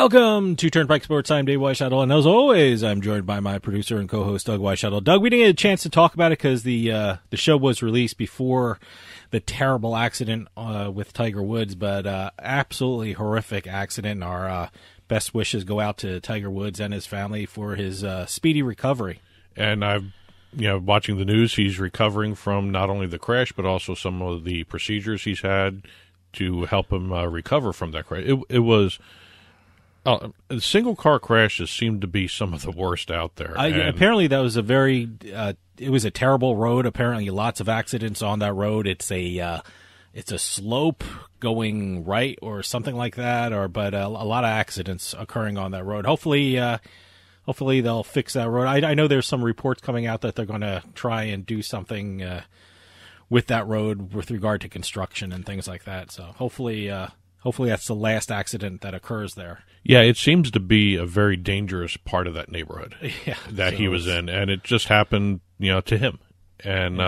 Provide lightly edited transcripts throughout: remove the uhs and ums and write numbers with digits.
Welcome to Turnpike Sports. I'm Dave Weischadle, and as always, I'm joined by my producer and co-host, Doug Weischadle. Doug, we didn't get a chance to talk about it because the show was released before the terrible accident with Tiger Woods, but absolutely horrific accident. Our best wishes go out to Tiger Woods and his family for his speedy recovery. And watching the news, he's recovering from not only the crash, but also some of the procedures he's had to help him recover from that crash. It was... single car crashes seem to be some of the worst out there. Apparently, that was it was a terrible road. Apparently, lots of accidents on that road. It's a slope going right or something like that. But a lot of accidents occurring on that road. Hopefully they'll fix that road. I know there's some reports coming out that they're going to try and do something with that road with regard to construction and things like that. So hopefully that's the last accident that occurs there. Yeah, it seems to be a very dangerous part of that neighborhood that he was in, and it just happened, to him. And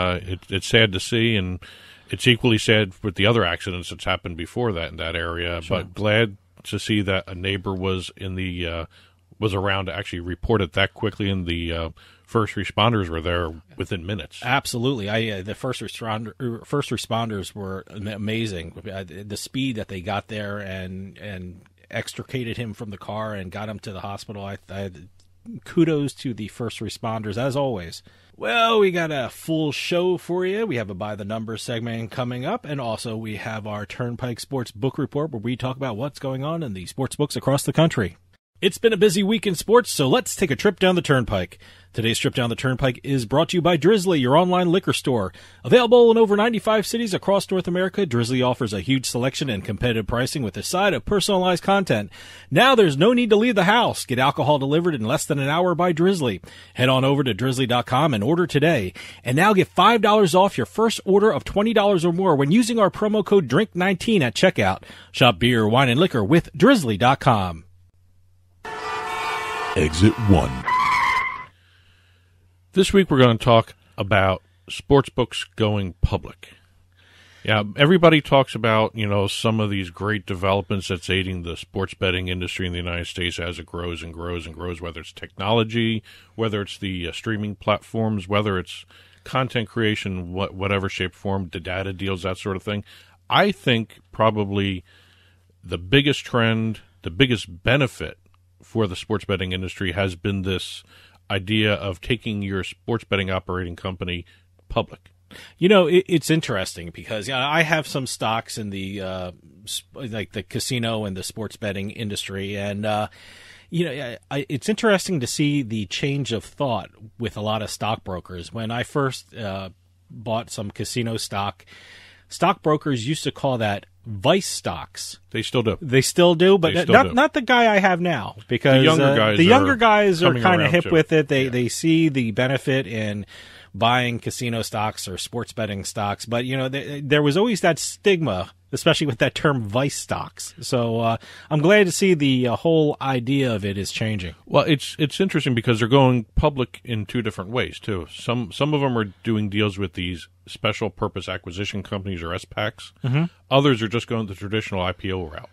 it's sad to see, and it's equally sad with the other accidents that's happened before that in that area. Sure. But glad to see that a neighbor was around to actually report it that quickly, and the first responders were there within minutes. Absolutely. The first responders were amazing. The speed that they got there and extricated him from the car and got him to the hospital. Kudos to the first responders, as always. Well, we got a full show for you. We have a By the Numbers segment coming up, and also we have our Turnpike Sports Book Report, where we talk about what's going on in the sports books across the country. It's been a busy week in sports, so let's take a trip down the Turnpike. Today's trip down the Turnpike is brought to you by Drizzly, your online liquor store. Available in over 95 cities across North America, Drizzly offers a huge selection and competitive pricing with a side of personalized content. Now there's no need to leave the house. Get alcohol delivered in less than an hour by Drizzly. Head on over to drizzly.com and order today. And now get $5 off your first order of $20 or more when using our promo code DRINK19 at checkout. Shop beer, wine, and liquor with drizzly.com. Exit 1. This week we're going to talk about sports books going public. Yeah, everybody talks about, some of these great developments that's aiding the sports betting industry in the United States as it grows and grows and grows, whether it's technology, whether it's the streaming platforms, whether it's content creation, whatever shape, form, the data deals, that sort of thing. I think probably the biggest trend, the biggest benefit for the sports betting industry has been this idea of taking your sports betting operating company public. It's interesting because I have some stocks in the like the casino and the sports betting industry, and it's interesting to see the change of thought with a lot of stockbrokers. When I first bought some casino stock, stockbrokers used to call that vice stocks. They still do. But not the guy I have now, because the younger guys are kind of hip with it. They see the benefit in buying casino stocks or sports betting stocks, but there was always that stigma, especially with that term vice stocks. So I'm glad to see the whole idea of it is changing. Well, it's interesting because they're going public in two different ways too. Some of them are doing deals with these special purpose acquisition companies or SPACs. Mm-hmm. Others are just going the traditional IPO route.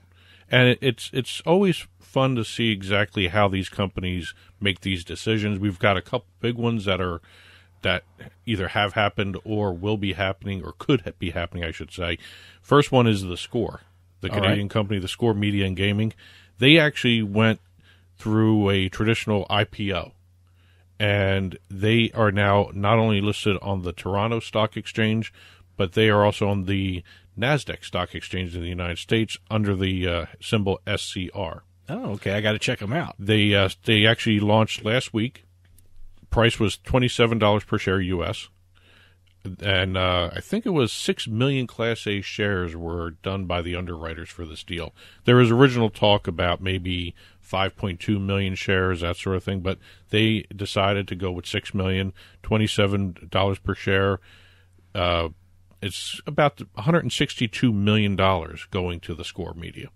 And it's always fun to see exactly how these companies make these decisions. We've got a couple big ones that either have happened or will be happening, or could be happening, I should say. First one is theScore, the Canadian company, theScore Media and Gaming. They actually went through a traditional IPO, and they are now not only listed on the Toronto Stock Exchange, but they are also on the NASDAQ Stock Exchange in the United States under the symbol SCR. Oh, okay. I got to check them out. They actually launched last week. Price was $27 per share U.S., and I think it was 6 million Class A shares were done by the underwriters for this deal. There was original talk about maybe 5.2 million shares, that sort of thing, but they decided to go with 6 million, $27 per share. It's about $162 million going to theScore Media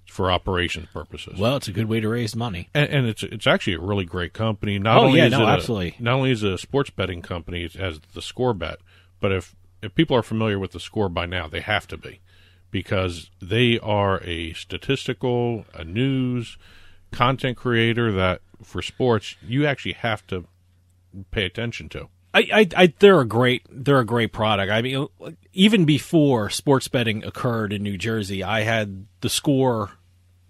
for operations purposes. Well, it's a good way to raise money, and it's actually a really great company. Absolutely. Not only is it a sports betting company as the Score Bet, but if people are familiar with the Score by now, they have to be, because they are a statistical, a news, content creator that for sports you actually have to pay attention to. They're a great product. I mean, even before sports betting occurred in New Jersey, I had the Score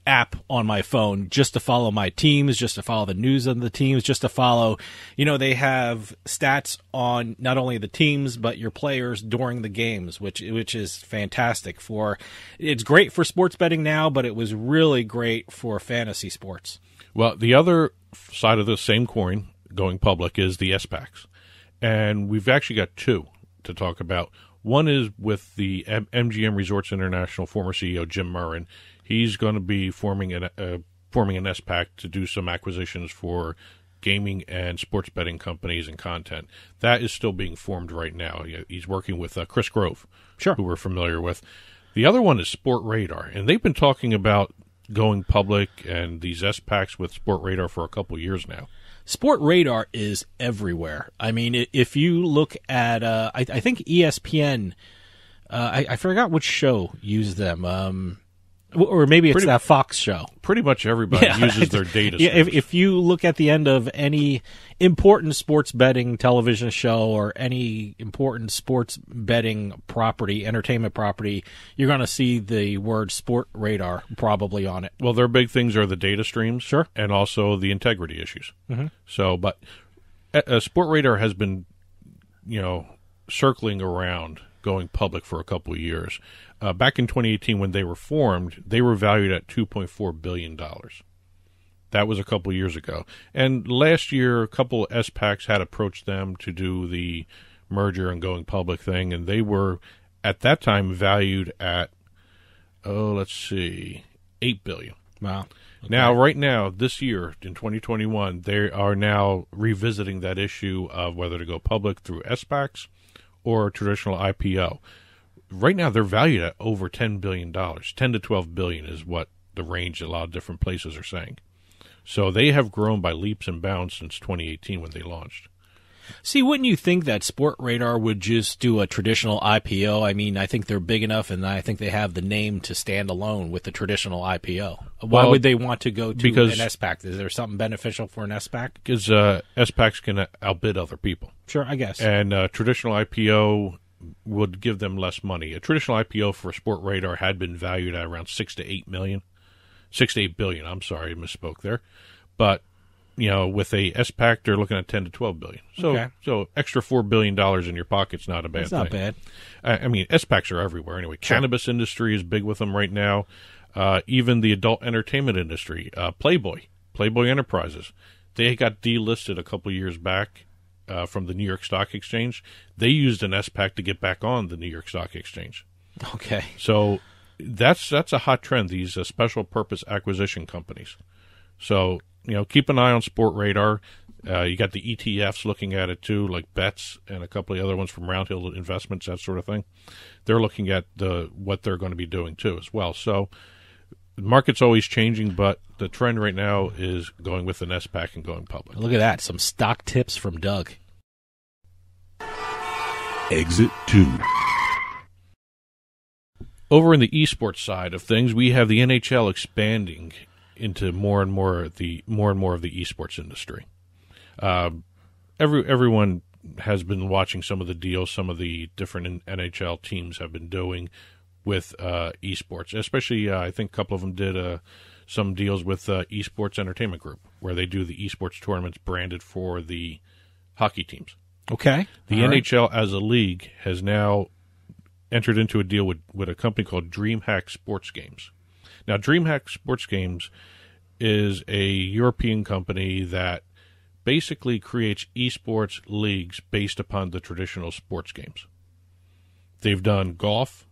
app on my phone just to follow my teams, just to follow the news of the teams, just to follow, they have stats on not only the teams but your players during the games, which is fantastic it's great for sports betting now, but it was really great for fantasy sports. Well, the other side of the same coin going public is the SPACs. And we've actually got two to talk about. One is with the MGM Resorts International former CEO Jim Murren. He's going to be forming an SPAC to do some acquisitions for gaming and sports betting companies and content. That is still being formed right now. He's working with Chris Grove, sure, who we're familiar with. The other one is Sport Radar, and they've been talking about going public and these SPACs with Sport Radar for a couple years now. Sport Radar is everywhere. I mean, if you look at, I think ESPN, I forgot which show used them, or maybe it's that Fox show. Pretty much everybody uses their data. Yeah, if you look at the end of any important sports betting television show or any important sports betting property, entertainment property, you're going to see the word Sport Radar probably on it. Well, their big things are the data streams, sure, and also the integrity issues. Mm-hmm. So, but Sport Radar has been, circling around going public for a couple of years. Back in 2018, when they were formed, they were valued at $2.4 billion. That was a couple of years ago. And last year, a couple of SPACs had approached them to do the merger and going public thing, and they were, at that time, valued at, $8 billion. Wow. Okay. Now, right now, this year, in 2021, they are now revisiting that issue of whether to go public through SPACs or traditional IPO. Right now, they're valued at over $10 billion. 10 to 12 billion is what the range a lot of different places are saying. So they have grown by leaps and bounds since 2018 when they launched. See, wouldn't you think that Sport Radar would just do a traditional IPO? I mean, I think they're big enough, and I think they have the name to stand alone with the traditional IPO. Why would they want to go to an SPAC? Is there something beneficial for an SPAC? Because SPACs can outbid other people. Sure, I guess. And traditional IPO would give them less money. A traditional IPO for Sport Radar had been valued at around $6 to $8 billion. I'm sorry, I misspoke there. But with a SPAC, they're looking at 10 to 12 billion. So extra $4 billion in your pocket's not a bad thing. It's not bad. I mean, SPACs are everywhere anyway. Sure. Cannabis industry is big with them right now. Even the adult entertainment industry, Playboy Enterprises, they got delisted a couple years back from the New York Stock Exchange. They used an SPAC to get back on the New York Stock Exchange. Okay. So that's a hot trend, these special purpose acquisition companies. So, keep an eye on Sport Radar. You got the ETFs looking at it too, like Bets and a couple of other ones from Roundhill Investments, that sort of thing. They're looking at what they're going to be doing too as well. So the market's always changing, but the trend right now is going with an SPAC and going public. Look at that. Some stock tips from Doug. Exit 2. Over in the esports side of things, we have the NHL expanding into more and more of the esports industry. Everyone has been watching some of the deals some of the different NHL teams have been doing with esports. Especially, I think a couple of them did some deals with Esports Entertainment Group, where they do the esports tournaments branded for the hockey teams. Okay. The NHL as a league has now entered into a deal with a company called DreamHack Sports Games. Now, DreamHack Sports Games is a European company that basically creates esports leagues based upon the traditional sports games. They've done golf,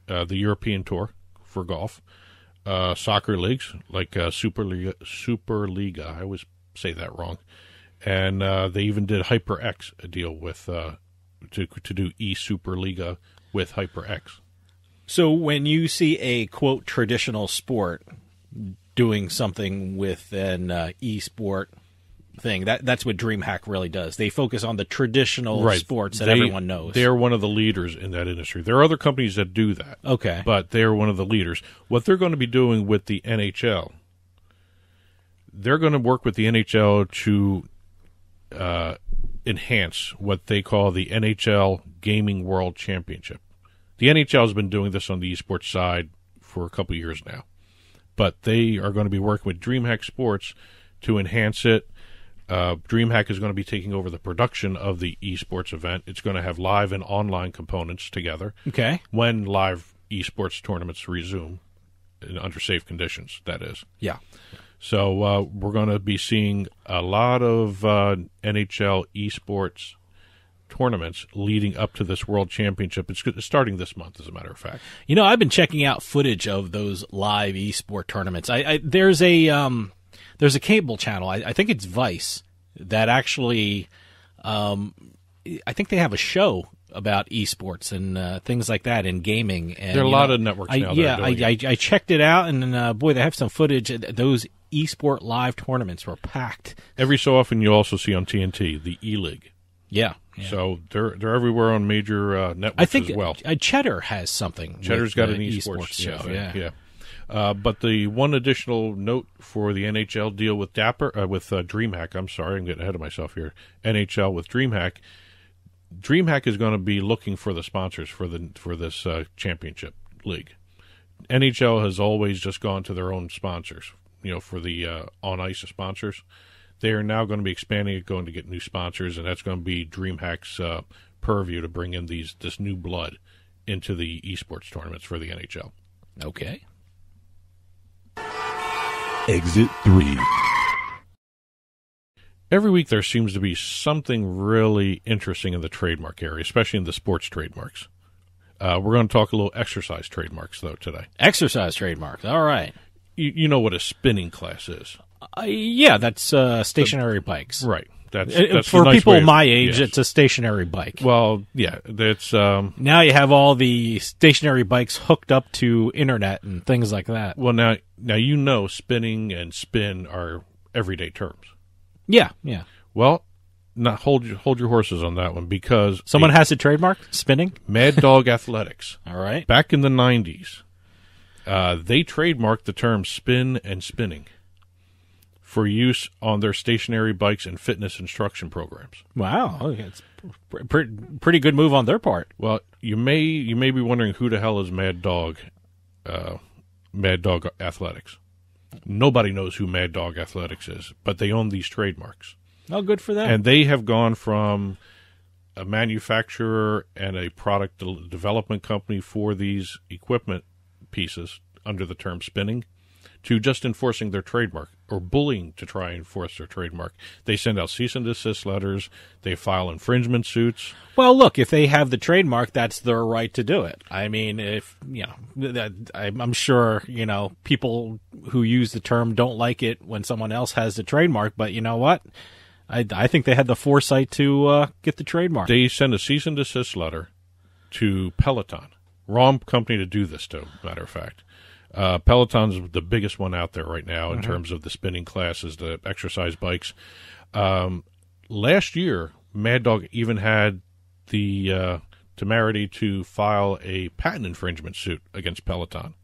the European Tour for golf, soccer leagues like Superliga. I always say that wrong. And they even did HyperX, a deal with to do eSuperliga with HyperX. So when you see a, quote, traditional sport doing something with an e-sport, thing. That's what DreamHack really does. They focus on the traditional sports that everyone knows. They're one of the leaders in that industry. There are other companies that do that. Okay. But they're one of the leaders. What they're going to be doing with the NHL, they're going to work with the NHL to enhance what they call the NHL Gaming World Championship. The NHL has been doing this on the esports side for a couple of years now. But they are going to be working with DreamHack Sports to enhance it. DreamHack is going to be taking over the production of the esports event. It's going to have live and online components together. Okay. When live esports tournaments resume, under safe conditions, that is. Yeah. So we're going to be seeing a lot of NHL esports tournaments leading up to this World Championship. It's starting this month, as a matter of fact. You know, I've been checking out footage of those live esport tournaments. There's a cable channel, I think it's Vice, that actually, I think they have a show about esports and things like that and gaming. And, there are a lot of networks now. I checked it out, and boy, they have some footage. Those esport live tournaments were packed. Every so often, you also see on TNT the E-League. Yeah. So they're everywhere on major networks as well. Cheddar has something. Cheddar's got an esports show. Yeah. But the one additional note for the NHL deal with DreamHack, I'm sorry, I'm getting ahead of myself here. NHL with DreamHack. DreamHack is going to be looking for the sponsors for this championship league. NHL has always just gone to their own sponsors, for the on ice sponsors. They are now going to be expanding it, going to get new sponsors, and that's going to be DreamHack's purview to bring in this new blood into the esports tournaments for the NHL. Okay. Exit 3. Every week there seems to be something really interesting in the trademark area, especially in the sports trademarks. We're going to talk a little exercise trademarks, though, today. Exercise trademarks. All right. You know what a spinning class is. Yeah, that's stationary bikes. Right. That's for nice people my age, yes. It's a stationary bike. Well, yeah, that's now you have all the stationary bikes hooked up to internet and things like that. Well, now spinning and spin are everyday terms. Yeah. Well, now hold your horses on that one, because someone has a trademark, spinning. Mad Dog Athletics. All right. Back in the 90s, they trademarked the term spin and spinning for use on their stationary bikes and fitness instruction programs. Wow, it's pretty good move on their part. Well, you may be wondering who the hell is Mad Dog Athletics. Nobody knows who Mad Dog Athletics is, but they own these trademarks. Oh, good for them. And they have gone from a manufacturer and a product development company for these equipment pieces under the term spinning to just enforcing their trademark, or bullying to try and enforce their trademark. They send out cease and desist letters. They file infringement suits. Well, look, if they have the trademark, that's their right to do it. I mean, I'm sure, people who use the term don't like it when someone else has the trademark, but you know what? I think they had the foresight to get the trademark. They send a cease and desist letter to Peloton. Wrong company to do this to, matter of fact. Peloton's the biggest one out there right now in terms of the spinning classes, the exercise bikes. Last year, Mad Dog even had the temerity to file a patent infringement suit against Peloton.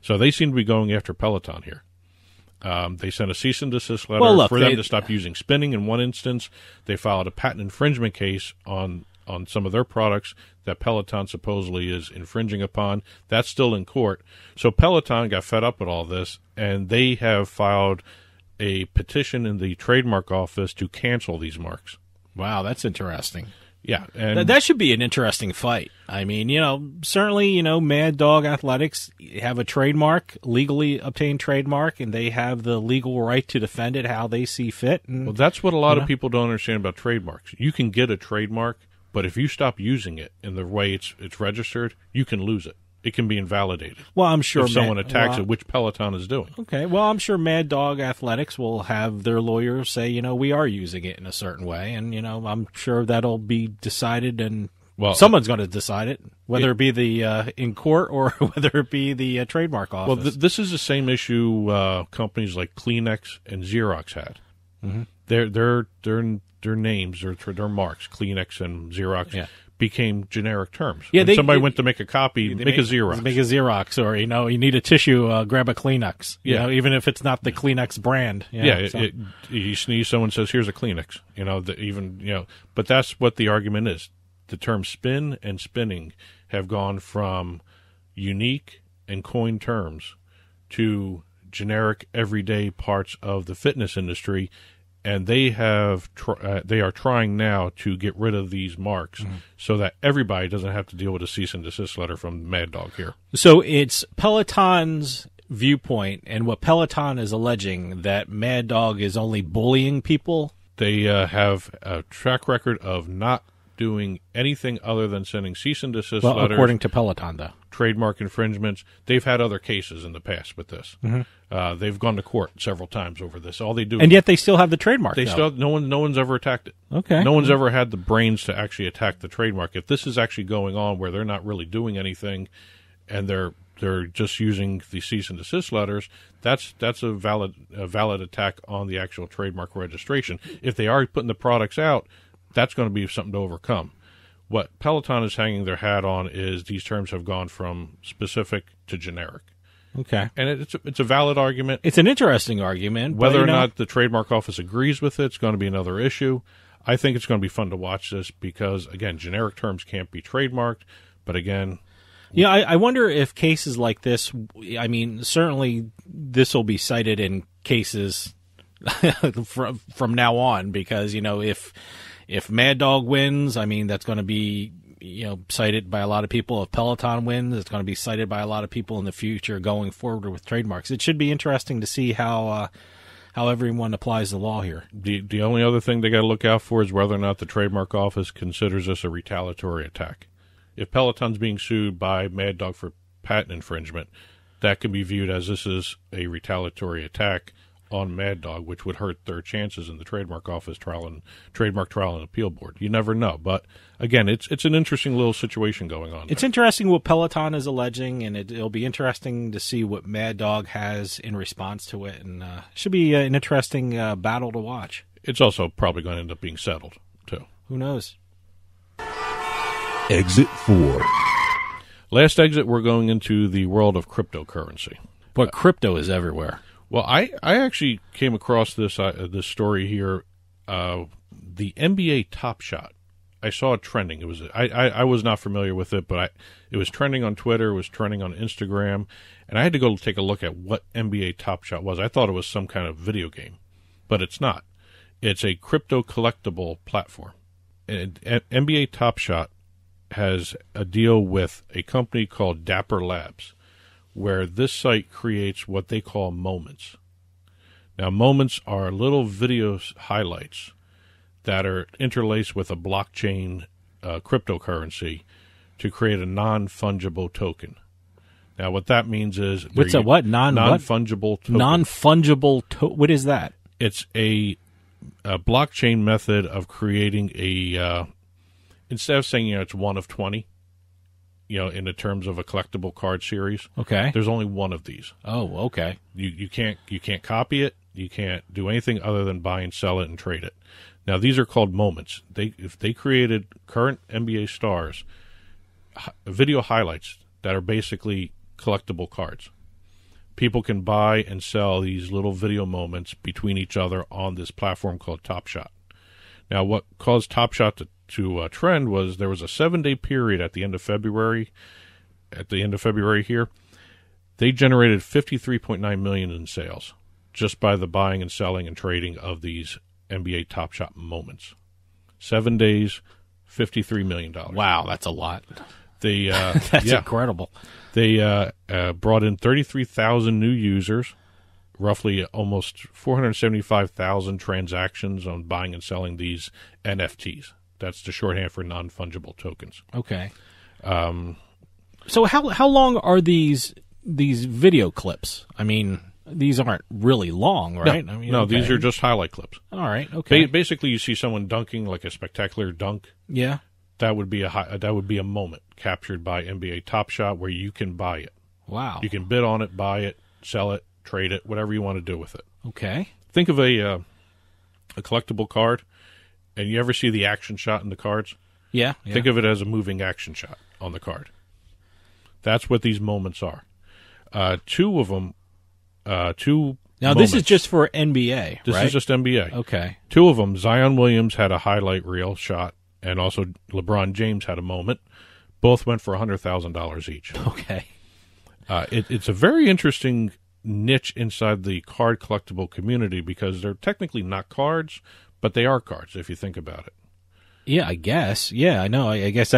So they seem to be going after Peloton here. They sent a cease and desist letter for them to stop using spinning in one instance. They filed a patent infringement case on some of their products that Peloton supposedly is infringing upon. That's still in court. So Peloton got fed up with all this, and they have filed a petition in the trademark office to cancel these marks. Wow, that's interesting. Yeah. And that should be an interesting fight. I mean, certainly, Mad Dog Athletics have a trademark, legally obtained trademark, and they have the legal right to defend it how they see fit. And, well, that's what a lot of people don't understand about trademarks. You can get a trademark, but if you stop using it in the way it's registered, you can lose it. It can be invalidated. Well, I'm sure if someone attacks it, which Peloton is doing. Okay. Well, I'm sure Mad Dog Athletics will have their lawyers say, we are using it in a certain way, and I'm sure that'll be decided, and someone's going to decide it, whether it be the in court or whether it be the trademark office. Well, this is the same issue companies like Kleenex and Xerox had. Mm-hmm. their names or their marks, Kleenex and Xerox, became generic terms. Yeah, when somebody went to make a copy, make a Xerox. Make a Xerox, or you need a tissue, grab a Kleenex. Even if it's not the Kleenex brand. You sneeze, someone says, "Here's a Kleenex." But that's what the argument is. The terms spin and spinning have gone from unique and coined terms to generic everyday parts of the fitness industry, and they are trying now to get rid of these marks so that everybody doesn't have to deal with a cease and desist letter from Mad Dog here. So it's Peloton's viewpoint, and what Peloton is alleging, that Mad Dog is only bullying people. They have a track record of not doing anything other than sending cease and desist letters. According to Peloton, though. Trademark infringements. They've had other cases in the past with this. They've gone to court several times over this. All they do, and yet they still have the trademark. No one's ever attacked it. Okay, no one's ever had the brains to actually attack the trademark. If this is actually going on where they're not really doing anything, and they're just using the cease and desist letters, that's a valid attack on the actual trademark registration. If they are putting the products out, that's going to be something to overcome. What Peloton is hanging their hat on is these terms have gone from specific to generic. Okay. And it's a valid argument. It's an interesting argument. Whether or not the trademark office agrees with it's going to be another issue. I think it's going to be fun to watch this because, again, generic terms can't be trademarked. But again... Yeah, I wonder if cases like this, certainly this will be cited in cases from now on because, if Mad Dog wins, that's going to be, cited by a lot of people. If Peloton wins, it's going to be cited by a lot of people in the future going forward with trademarks. It should be interesting to see how everyone applies the law here. The only other thing they got to look out for is whether or not the trademark office considers this a retaliatory attack. If Peloton's being sued by Mad Dog for patent infringement, that can be viewed as this is a retaliatory attack on Mad Dog, which would hurt their chances in the trademark office trademark trial and appeal board. You never know. But again, it's an interesting little situation going on. It's interesting what Peloton is alleging, and it'll be interesting to see what Mad Dog has in response to it. And should be an interesting battle to watch. It's also probably going to end up being settled, too. Who knows? Exit 4. Last exit, we're going into the world of cryptocurrency. But crypto is everywhere. Well, I actually came across this story here. The NBA Top Shot. I saw it trending. It was I was not familiar with it, but it was trending on Twitter. It was trending on Instagram, and I had to go take a look at what NBA Top Shot was. I thought it was some kind of video game, but it's not. It's a crypto collectible platform. And NBA Top Shot has a deal with a company called Dapper Labs, where this site creates what they call moments. Now, moments are little video highlights that are interlaced with a blockchain cryptocurrency to create a non-fungible token. Now, what that means is... What's a what? Non-fungible token. Non-fungible token. What is that? It's a blockchain method of creating a... instead of saying, it's 1 of 20, in the terms of a collectible card series. Okay. There's only one of these. Oh, okay. You can't copy it. You can't do anything other than buy and sell it and trade it. Now, these are called moments. If they created current NBA stars video highlights that are basically collectible cards. People can buy and sell these little video moments between each other on this platform called Top Shot. Now, what caused Top Shot to trend was there was a 7-day period at the end of February. At the end of February here, they generated $53.9 million in sales just by the buying and selling and trading of these NBA Top Shot moments. 7 days, $53 million. Wow, that's a lot. That's incredible. They brought in 33,000 new users, roughly almost 475,000 transactions on buying and selling these NFTs. That's the shorthand for non-fungible tokens. Okay. So how long are these video clips? I mean, these aren't really long, right? No, these are just highlight clips. All right. Okay. Basically, you see someone dunking like a spectacular dunk. Yeah. That would be a moment captured by NBA Top Shot where you can buy it. Wow. You can bid on it, buy it, sell it, trade it, whatever you want to do with it. Okay. Think of a a collectible card, and you ever see the action shot in the cards? Yeah. Think of it as a moving action shot on the card. That's what these moments are. Two of them, two Now, moments. this is just for NBA, This right? is just NBA. Okay. Two of them, Zion Williams had a highlight reel shot, and also LeBron James had a moment. Both went for $100,000 each. Okay. It's a very interesting niche inside the card collectible community because they're technically not cards, but they are cards if you think about it. Yeah, I guess. Yeah, I know. I guess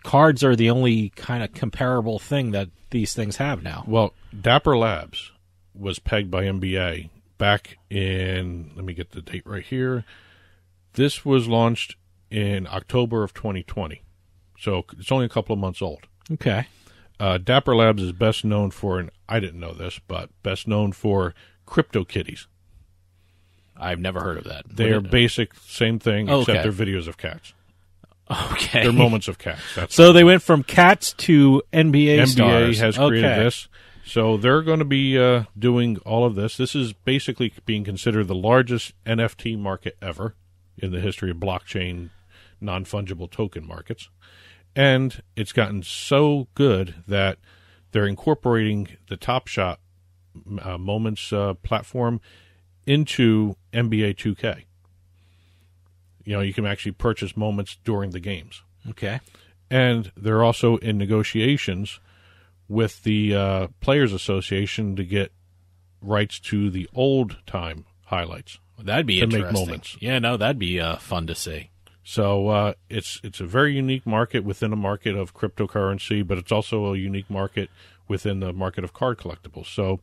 cards are the only kind of comparable thing that these things have now. Well, Dapper Labs was pegged by NBA back in, let me get the date right here. This was launched in October of 2020. So it's only a couple of months old. Okay. Dapper Labs is best known for, and I didn't know this, but best known for Crypto Kitties. I've never heard of that. They are basic, same thing, except Okay. they're videos of cats. Okay. They're moments of cats. So they went from cats to NBA stars. NBA has created Okay. this. So they're going to be doing all of this. This is basically being considered the largest NFT market ever in the history of blockchain non-fungible token markets. And it's gotten so good that they're incorporating the Top Shot Moments platform into NBA 2K. You know, you can actually purchase moments during the games. Okay. And they're also in negotiations with the Players Association to get rights to the old-time highlights. That'd be to interesting. make moments. Yeah, no, that'd be fun to see. So it's a very unique market within a market of cryptocurrency, but it's also a unique market within the market of card collectibles. So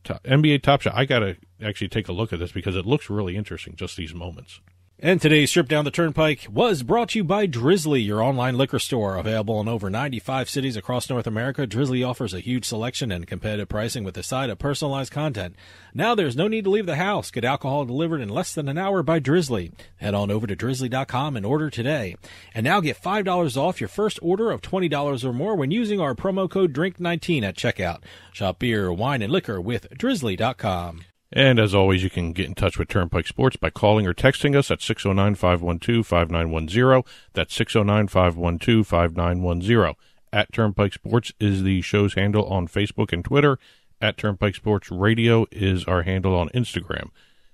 NBA Top Shot, I got to actually take a look at this because it looks really interesting, just these moments. And today's Trip Down the Turnpike was brought to you by Drizzly, your online liquor store. Available in over 95 cities across North America, Drizzly offers a huge selection and competitive pricing with a side of personalized content. Now there's no need to leave the house. Get alcohol delivered in less than an hour by Drizzly. Head on over to drizzly.com and order today. And now get $5 off your first order of $20 or more when using our promo code DRINK19 at checkout. Shop beer, wine, and liquor with drizzly.com. And as always, you can get in touch with Turnpike Sports by calling or texting us at 609-512-5910. That's 609-512-5910. At Turnpike Sports is the show's handle on Facebook and Twitter. At Turnpike Sports Radio is our handle on Instagram.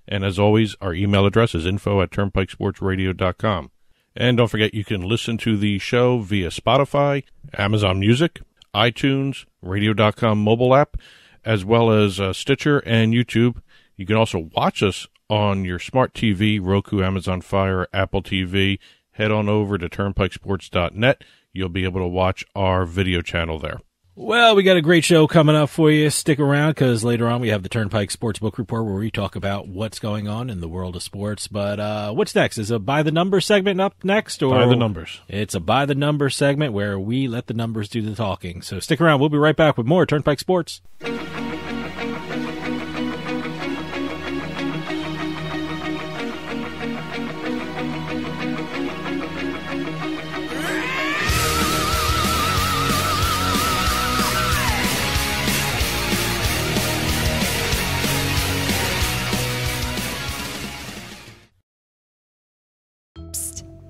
And as always, our email address is info@turnpikesportsradio.com. And don't forget, you can listen to the show via Spotify, Amazon Music, iTunes, radio.com mobile app, as well as Stitcher and YouTube. You can also watch us on your smart TV, Roku, Amazon Fire, Apple TV. Head on over to turnpikesports.net. You'll be able to watch our video channel there. Well, we got a great show coming up for you. Stick around because later on we have the Turnpike Sports Book Report where we talk about what's going on in the world of sports. But what's next? Is a By the Number segment up next? Or By the numbers. It's a By the Number segment where we let the numbers do the talking. So stick around. We'll be right back with more Turnpike Sports.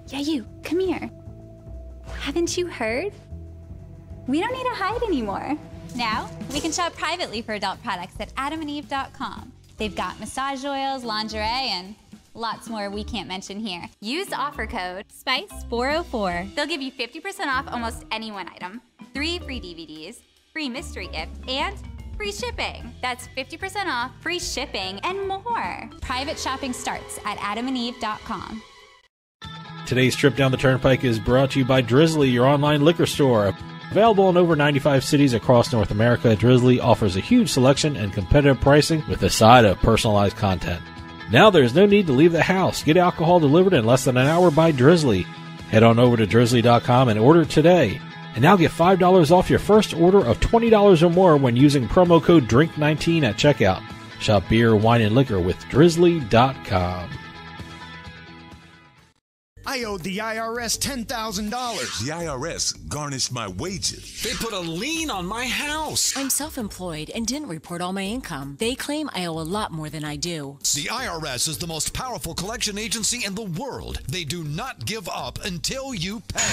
Yeah, you, come here. Haven't you heard? We don't need to hide anymore. Now, we can shop privately for adult products at adamandeve.com. They've got massage oils, lingerie, and lots more we can't mention here. Use offer code SPICE404. They'll give you 50% off almost any one item, 3 free DVDs, free mystery gift, and free shipping. That's 50% off, free shipping, and more. Private shopping starts at adamandeve.com. Today's Trip Down the Turnpike is brought to you by Drizzly, your online liquor store. Available in over 95 cities across North America, Drizzly offers a huge selection and competitive pricing with a side of personalized content. Now there's no need to leave the house. Get alcohol delivered in less than an hour by Drizzly. Head on over to drizzly.com and order today. And now get $5 off your first order of $20 or more when using promo code DRINK19 at checkout. Shop beer, wine, and liquor with drizzly.com. I owed the IRS $10,000. The IRS garnished my wages. They put a lien on my house. I'm self-employed and didn't report all my income. They claim I owe a lot more than I do. The IRS is the most powerful collection agency in the world. They do not give up until you pay.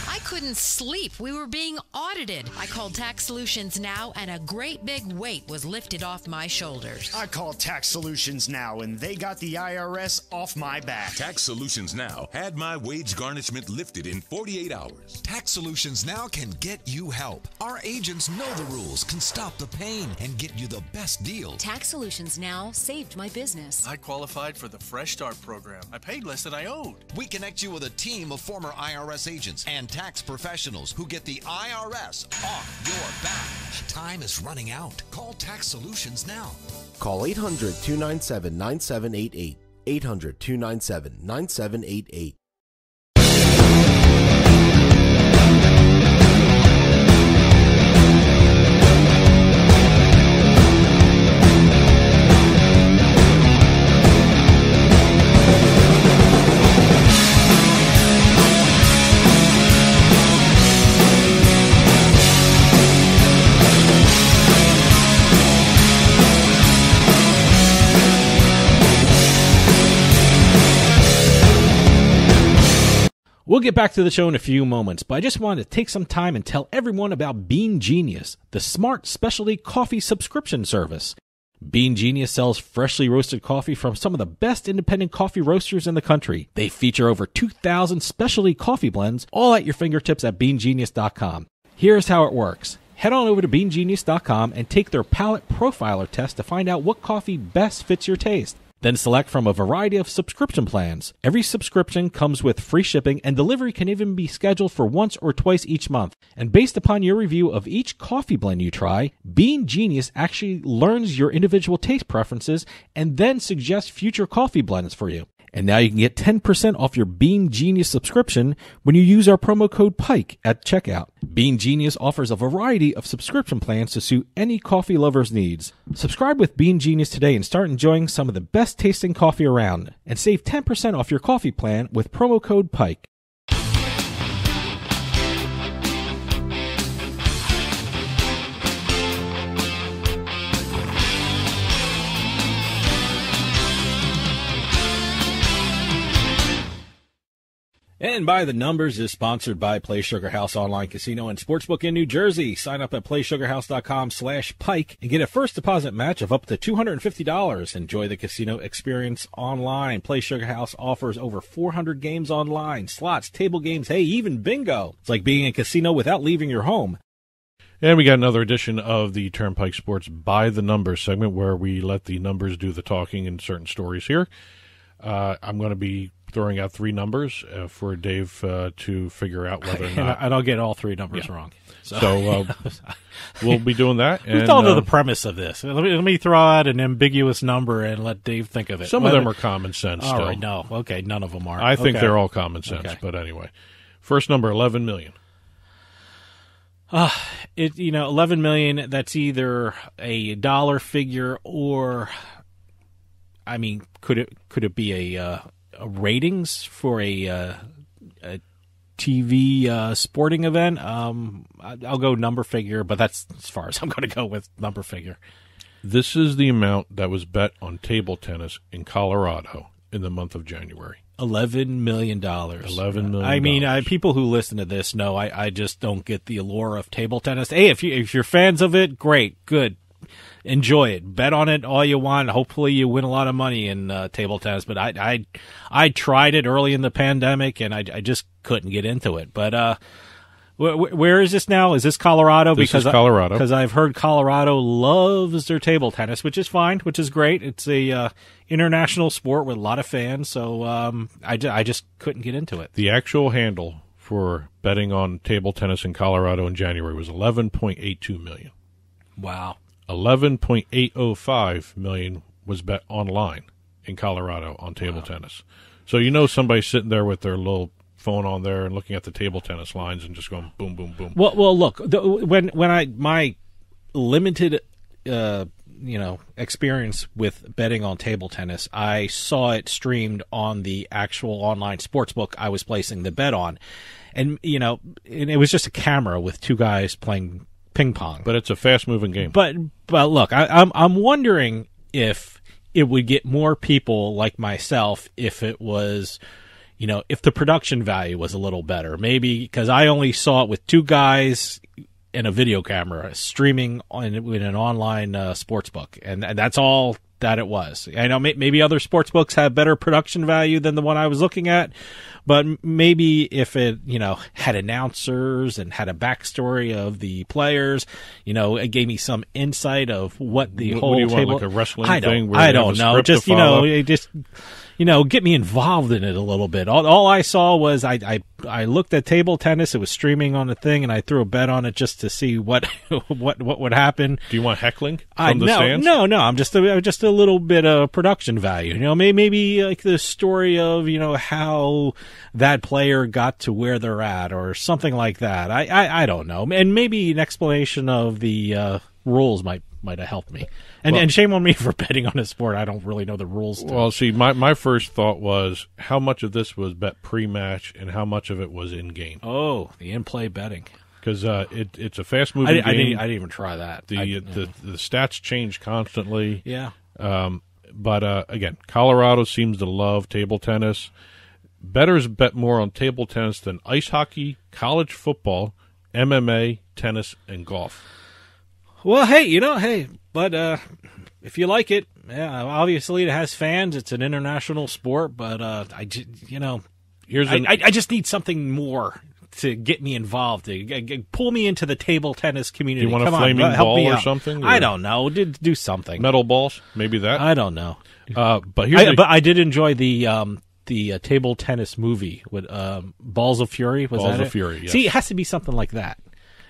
I couldn't sleep. We were being audited. I called Tax Solutions Now, and a great big weight was lifted off my shoulders. I called Tax Solutions Now, and they got the IRS off my back. Tax Solutions Now had my wage garnishment lifted in 48 hours. Tax Solutions Now can get you help. Our agents know the rules, can stop the pain, and get you the best deal. Tax Solutions Now saved my business. I qualified for the Fresh Start program. I paid less than I owed. We connect you with a team of former IRS agents and tax professionals who get the IRS off your back. Time is running out. Call Tax Solutions now. Call 800-297-9788. 800-297-9788. We'll get back to the show in a few moments, but I just wanted to take some time and tell everyone about Bean Genius, the smart specialty coffee subscription service. Bean Genius sells freshly roasted coffee from some of the best independent coffee roasters in the country. They feature over 2,000 specialty coffee blends, all at your fingertips at beangenius.com. Here's how it works. Head on over to beangenius.com and take their palate profiler test to find out what coffee best fits your taste. Then select from a variety of subscription plans. Every subscription comes with free shipping, and delivery can even be scheduled for once or twice each month. And based upon your review of each coffee blend you try, Bean Genius actually learns your individual taste preferences and then suggests future coffee blends for you. And now you can get 10% off your Bean Genius subscription when you use our promo code PIKE at checkout. Bean Genius offers a variety of subscription plans to suit any coffee lover's needs. Subscribe with Bean Genius today and start enjoying some of the best tasting coffee around. And save 10% off your coffee plan with promo code PIKE. And By the Numbers is sponsored by Play Sugar House Online Casino and Sportsbook in New Jersey. Sign up at playsugarhouse.com/Pike and get a first deposit match of up to $250. Enjoy the casino experience online. Play Sugar House offers over 400 games online, slots, table games, hey, even bingo. It's like being in a casino without leaving your home. And we got another edition of the Turnpike Sports By the Numbers segment where we let the numbers do the talking in certain stories here. I'm going to be throwing out three numbers for Dave to figure out whether or not. And I'll get all three numbers wrong. So we'll be doing that. Who thought of the premise of this? Let me throw out an ambiguous number and let Dave think of it. Some of them are common sense. All right, no. Okay, none of them are. I think they're all common sense. Okay. But anyway, first number, 11 million. 11 million, that's either a dollar figure or, I mean, could it be a ratings for a TV sporting event? I'll go number figure, but that's as far as I'm going to go with number figure. This is the amount that was bet on table tennis in Colorado in the month of January. $11 million. $11 million. I mean, people who listen to this know I just don't get the allure of table tennis. Hey, if you're fans of it, great, good. Enjoy it. Bet on it all you want. Hopefully you win a lot of money in table tennis. But I tried it early in the pandemic, and I just couldn't get into it. But where is this now? Is this Colorado? This is Colorado. Because I've heard Colorado loves their table tennis, which is fine, which is great. It's a international sport with a lot of fans. So I just couldn't get into it. The actual handle for betting on table tennis in Colorado in January was $11.82 million. Wow. $11.805 million was bet online in Colorado on table tennis. So somebody's sitting there with their little phone on there and looking at the table tennis lines and just going boom, boom, boom. Well, look, when my limited experience with betting on table tennis. I saw it streamed on the actual online sportsbook I was placing the bet on. And, and it was just a camera with two guys playing ping pong. But it's a fast-moving game. But look, I'm wondering if it would get more people like myself if it was, if the production value was a little better. Maybe because I only saw it with two guys and a video camera streaming in an online sportsbook, and that's all that it was. I know maybe other sportsbooks have better production value than the one I was looking at, but maybe if it had announcers and had a backstory of the players, it gave me some insight of what the whole what do you table. Want, like a wrestling I thing? I don't know. Just get me involved in it a little bit. All I saw was I looked at table tennis. It was streaming on the thing, and I threw a bet on it just to see what would happen. Do you want heckling from the stands? No. I'm just a little bit of production value. Maybe like the story of how that player got to where they're at, or something like that. I don't know, and maybe an explanation of the rules might have helped me. And shame on me for betting on a sport I don't really know the rules to. Well, see, my first thought was how much of this was bet pre-match and how much of it was in-game. Oh, the in-play betting. Because it's a fast-moving game. I didn't even try that. The stats change constantly. Yeah. But again, Colorado seems to love table tennis. Bettors bet more on table tennis than ice hockey, college football, MMA, tennis, and golf. Well, but if you like it, yeah, obviously it has fans. It's an international sport, but I just need something more to get me involved, to pull me into the table tennis community. Do you want a flaming ball or something? Or I don't know. Do something. Metal balls, maybe that. I don't know. But I did enjoy the table tennis movie with Balls of Fury. Balls of Fury. Yes. See, it has to be something like that.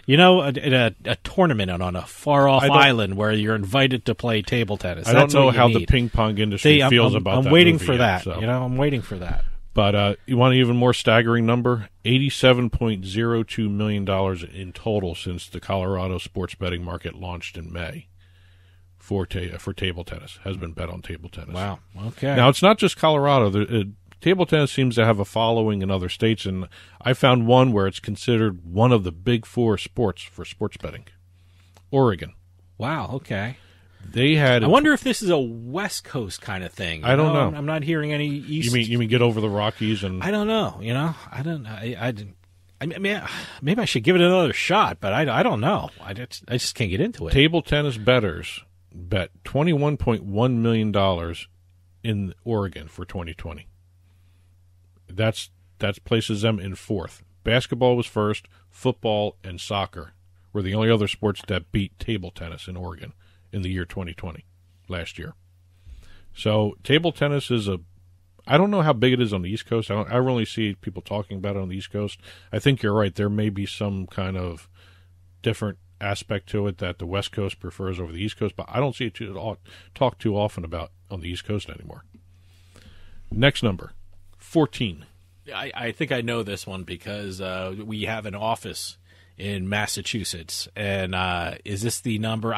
A tournament on a far-off island where you're invited to play table tennis. I don't know how the ping pong industry feels about that. I'm waiting movie for that. So. I'm waiting for that. But you want an even more staggering number? $87.02 million in total since the Colorado sports betting market launched in May for table tennis. Has been bet on table tennis. Wow. Okay. Now, it's not just Colorado. Table tennis seems to have a following in other states, and I found one where it's considered one of the big four sports for sports betting. Oregon. Wow, okay. They had. I wonder if this is a West Coast kind of thing. I don't know. I'm not hearing any East. You mean get over the Rockies and? I don't know. I don't. I mean, maybe I should give it another shot, but I don't know. I just can't get into it. Table tennis bettors bet $21.1 million in Oregon for 2020. That places them in fourth. Basketball was first. Football and soccer were the only other sports that beat table tennis in Oregon in the year 2020, last year. So table tennis is I don't know how big it is on the East Coast. I really see people talking about it on the East Coast. I think you're right. There may be some kind of different aspect to it that the West Coast prefers over the East Coast, but I don't see it talked too often about on the East Coast anymore. Next number. 14. I think I know this one because we have an office in Massachusetts, and is this the number?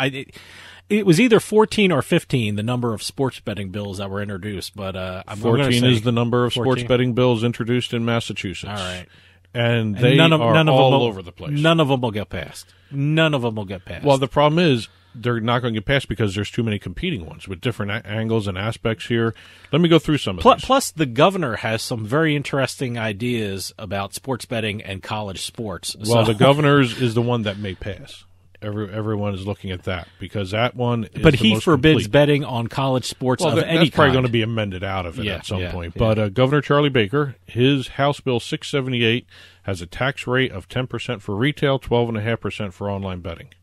It was either 14 or 15, the number of sports betting bills that were introduced. But 14 is the number of 14? Sports betting bills introduced in Massachusetts. All right, and they are all over the place. None of them will get passed. Well, the problem is they're not going to get passed because there's too many competing ones with different angles and aspects here. Let me go through some of these. Plus, the governor has some very interesting ideas about sports betting and college sports. Well, the governor's is the one that may pass. Everyone is looking at that because that one is But he forbids complete. betting on college sports of any kind. That's probably going to be amended out of it at some point. Yeah. But Governor Charlie Baker, his House Bill 678 has a tax rate of 10% for retail, 12.5% for online betting.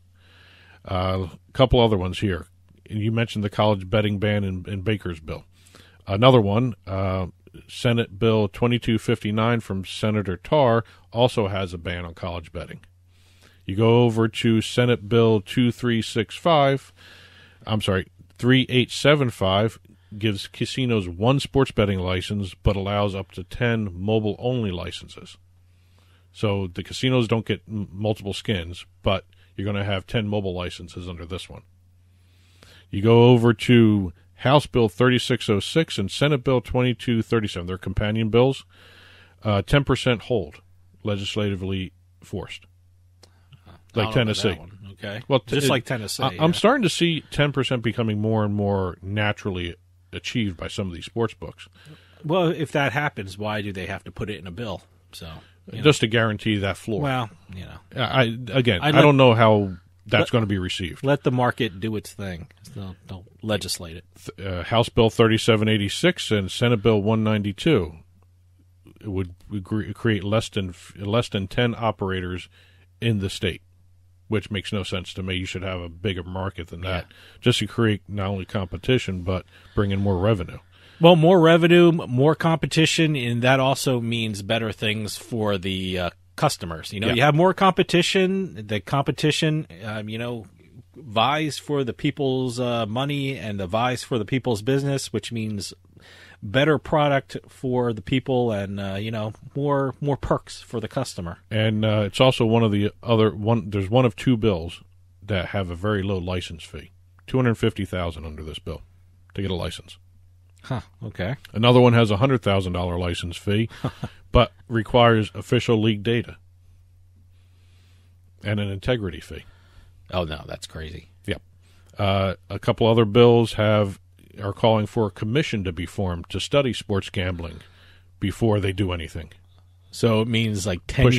A couple other ones here. You mentioned the college betting ban in Baker's bill. Another one, Senate Bill 2259 from Senator Tarr also has a ban on college betting. You go over to Senate Bill 3875 gives casinos one sports betting license but allows up to 10 mobile-only licenses. So the casinos don't get multiple skins, but you're going to have 10 mobile licenses under this one. You go over to House Bill 3606 and Senate Bill 2237. They're companion bills. 10% hold, legislatively forced. Like Tennessee. Okay. Well, just like Tennessee. I'm starting to see 10% becoming more and more naturally achieved by some of these sports books. Well, if that happens, why do they have to put it in a bill? So just to guarantee that floor. Well, I don't know how that's going to be received. Let the market do its thing. They'll legislate it. House Bill 3786 and Senate Bill 192 would create less than 10 operators in the state, which makes no sense to me. You should have a bigger market than that, just to create not only competition but bring in more revenue. Well, more revenue, more competition, and that also means better things for the customers. You have more competition. The competition, vies for the people's money and the vies for the people's business, which means better product for the people and more perks for the customer. And it's also there's one of two bills that have a very low license fee, $250,000 under this bill to get a license. Huh, okay. Another one has a $100,000 license fee, but requires official league data and an integrity fee. Oh, no, that's crazy. Yep. A couple other bills are calling for a commission to be formed to study sports gambling before they do anything. So it means like 10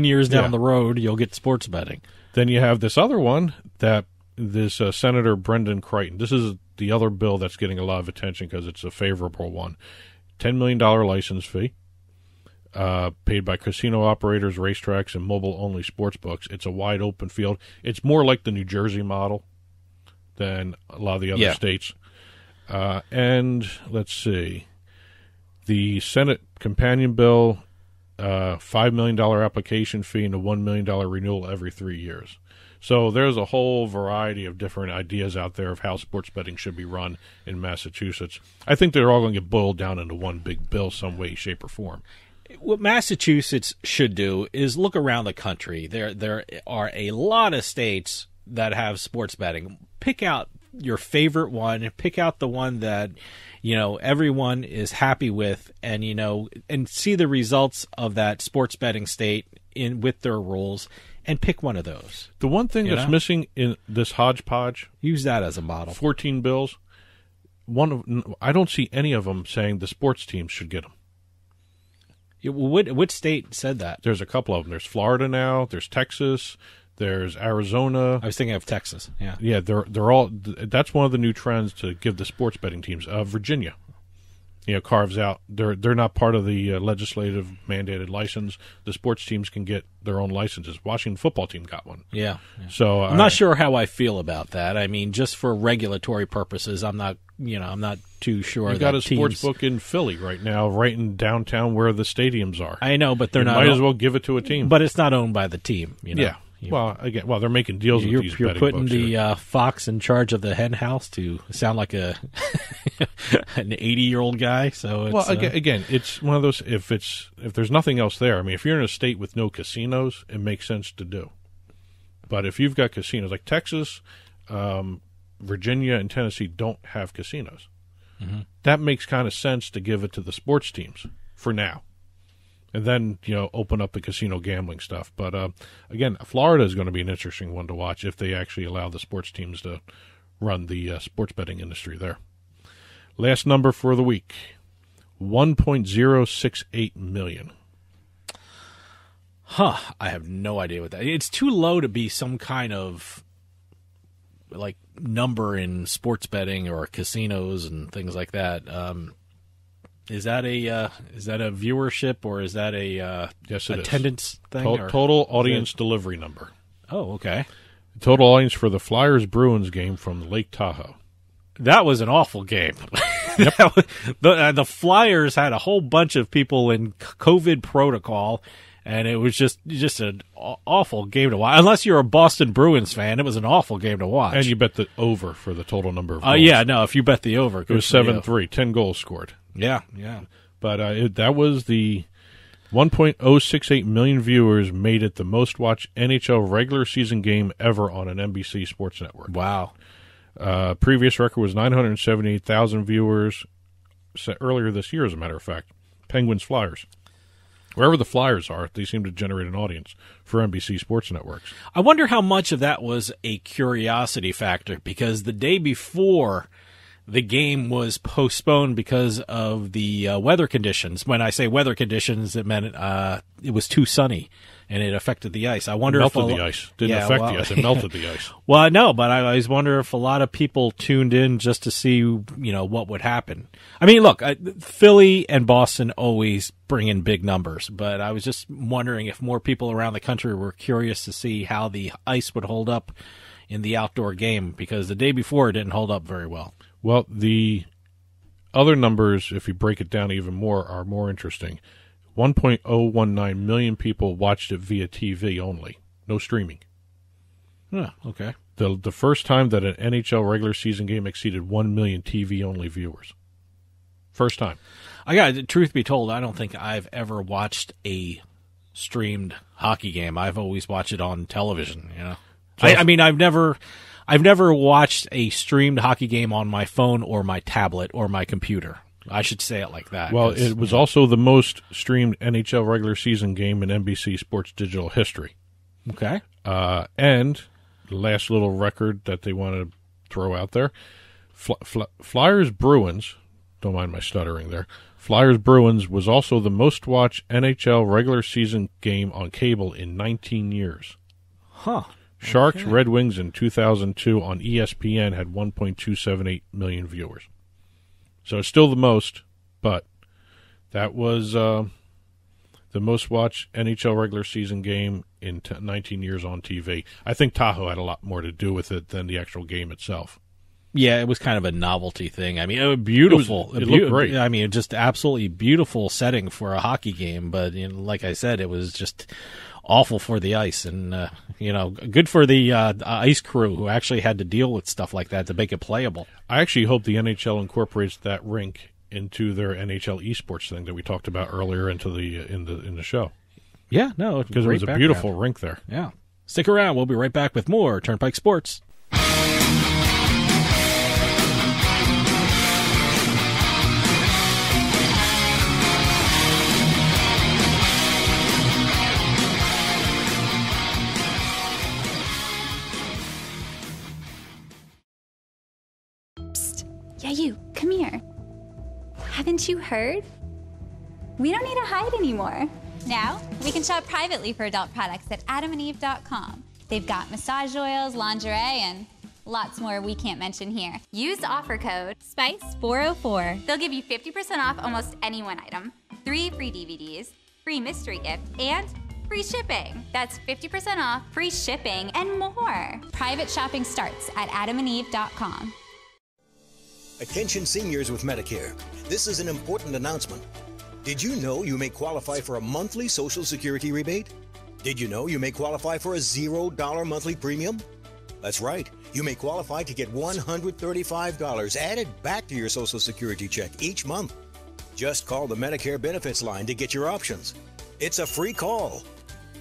years down the road, you'll get sports betting. Then you have this other one that this Senator Brendan Crichton. This is the other bill that's getting a lot of attention because it's a favorable one. $10 million license fee paid by casino operators, racetracks, and mobile-only sports books. It's a wide open field. It's more like the New Jersey model than a lot of the other states. And let's see. The Senate companion bill, $5 million application fee and a $1 million renewal every 3 years. So there's a whole variety of different ideas out there of how sports betting should be run in Massachusetts. I think they're all going to get boiled down into one big bill some way, shape, or form. What Massachusetts should do is look around the country. There are a lot of states that have sports betting. Pick out your favorite one. Pick out the one that everyone is happy with, and and see the results of that sports betting state with their rules. And pick one of those. The one thing that's missing in this hodgepodge, use that as a model. 14 bills. I don't see any of them saying the sports teams should get them. Which state said that? There's a couple of them. There's Florida now. There's Texas. There's Arizona. I was thinking of Texas. Yeah. Yeah. They're all. That's one of the new trends to give the sports betting teams. Virginia. Carves out. They're not part of the legislative mandated license. The sports teams can get their own licenses. Washington football team got one. Yeah. So I'm not sure how I feel about that. I mean, just for regulatory purposes, I'm not too sure. You got a sports book in Philly right now, right in downtown where the stadiums are. I know, but they're not. Might as well give it to a team. But it's not owned by the team. Yeah. Well, they're making deals with these betting books. You're putting the fox in charge of the hen house to sound like an 80-year-old guy. So it's, again, it's one of those. If there's nothing else there, I mean, if you're in a state with no casinos, it makes sense to do. But if you've got casinos like Texas, Virginia, and Tennessee don't have casinos, that makes kind of sense to give it to the sports teams for now. And then, open up the casino gambling stuff. But, again, Florida is going to be an interesting one to watch if they actually allow the sports teams to run the sports betting industry there. Last number for the week, 1.068 million. I have no idea what that is. It's too low to be some kind of, number in sports betting or casinos and things like that. Is that a viewership or is that a attendance thing? Total audience delivery number. Oh, okay. Total audience for the Flyers-Bruins game from Lake Tahoe. That was an awful game. Yep. The Flyers had a whole bunch of people in COVID protocol, and it was just an awful game to watch. Unless you're a Boston Bruins fan, it was an awful game to watch. And you bet the over for the total number of goals. If you bet the over. It was 7-3, 10 goals scored. Yeah. But that was the 1.068 million viewers made it the most watched NHL regular season game ever on an NBC Sports Network. Wow. Previous record was 978,000 viewers earlier this year, as a matter of fact. Penguins Flyers. Wherever the Flyers are, they seem to generate an audience for NBC Sports Networks. I wonder how much of that was a curiosity factor, because the day before the game was postponed because of the weather conditions. When I say weather conditions, it meant it was too sunny and it affected the ice. I wonder if the ice didn't affect the ice; it melted the ice. Well, no, but I always wonder if a lot of people tuned in just to see, what would happen. I mean, look, Philly and Boston always bring in big numbers, but I was just wondering if more people around the country were curious to see how the ice would hold up in the outdoor game, because the day before it didn't hold up very well. Well, the other numbers, if you break it down even more, are more interesting. 1.019 million people watched it via TV only, no streaming. Oh, okay. The first time that an NHL regular season game exceeded 1 million TV-only viewers. First time. Truth be told, I don't think I've ever watched a streamed hockey game. I've always watched it on television, So, I mean, I've never watched a streamed hockey game on my phone or my tablet or my computer. I should say it like that. Well, it was also the most streamed NHL regular season game in NBC Sports digital history. Okay. And the last little record that they want to throw out there, Flyers Bruins, don't mind my stuttering there, Flyers Bruins was also the most watched NHL regular season game on cable in 19 years. Huh. Sharks Red Wings in 2002 on ESPN had 1.278 million viewers. So it's still the most, but that was the most watched NHL regular season game in 19 years on TV. I think Tahoe had a lot more to do with it than the actual game itself. Yeah, it was kind of a novelty thing. I mean, it was beautiful. It looked great. I mean, just absolutely beautiful setting for a hockey game. But like I said, it was just awful for the ice, and good for the ice crew who actually had to deal with stuff like that to make it playable. I actually hope the NHL incorporates that rink into their NHL esports thing that we talked about earlier in the show. Yeah, no, because it was a beautiful rink there. Yeah, stick around. We'll be right back with more Turnpike Sports. Yeah, you, come here. Haven't you heard? We don't need to hide anymore. Now, we can shop privately for adult products at adamandeve.com. They've got massage oils, lingerie, and lots more we can't mention here. Use offer code SPICE404. They'll give you 50% off almost any one item, 3 free DVDs, free mystery gift, and free shipping. That's 50% off, free shipping, and more. Private shopping starts at adamandeve.com. Attention seniors with Medicare. This is an important announcement. Did you know you may qualify for a monthly Social Security rebate? Did you know you may qualify for a $0 monthly premium? That's right. You may qualify to get $135 added back to your Social Security check each month. Just call the Medicare benefits line to get your options. It's a free call.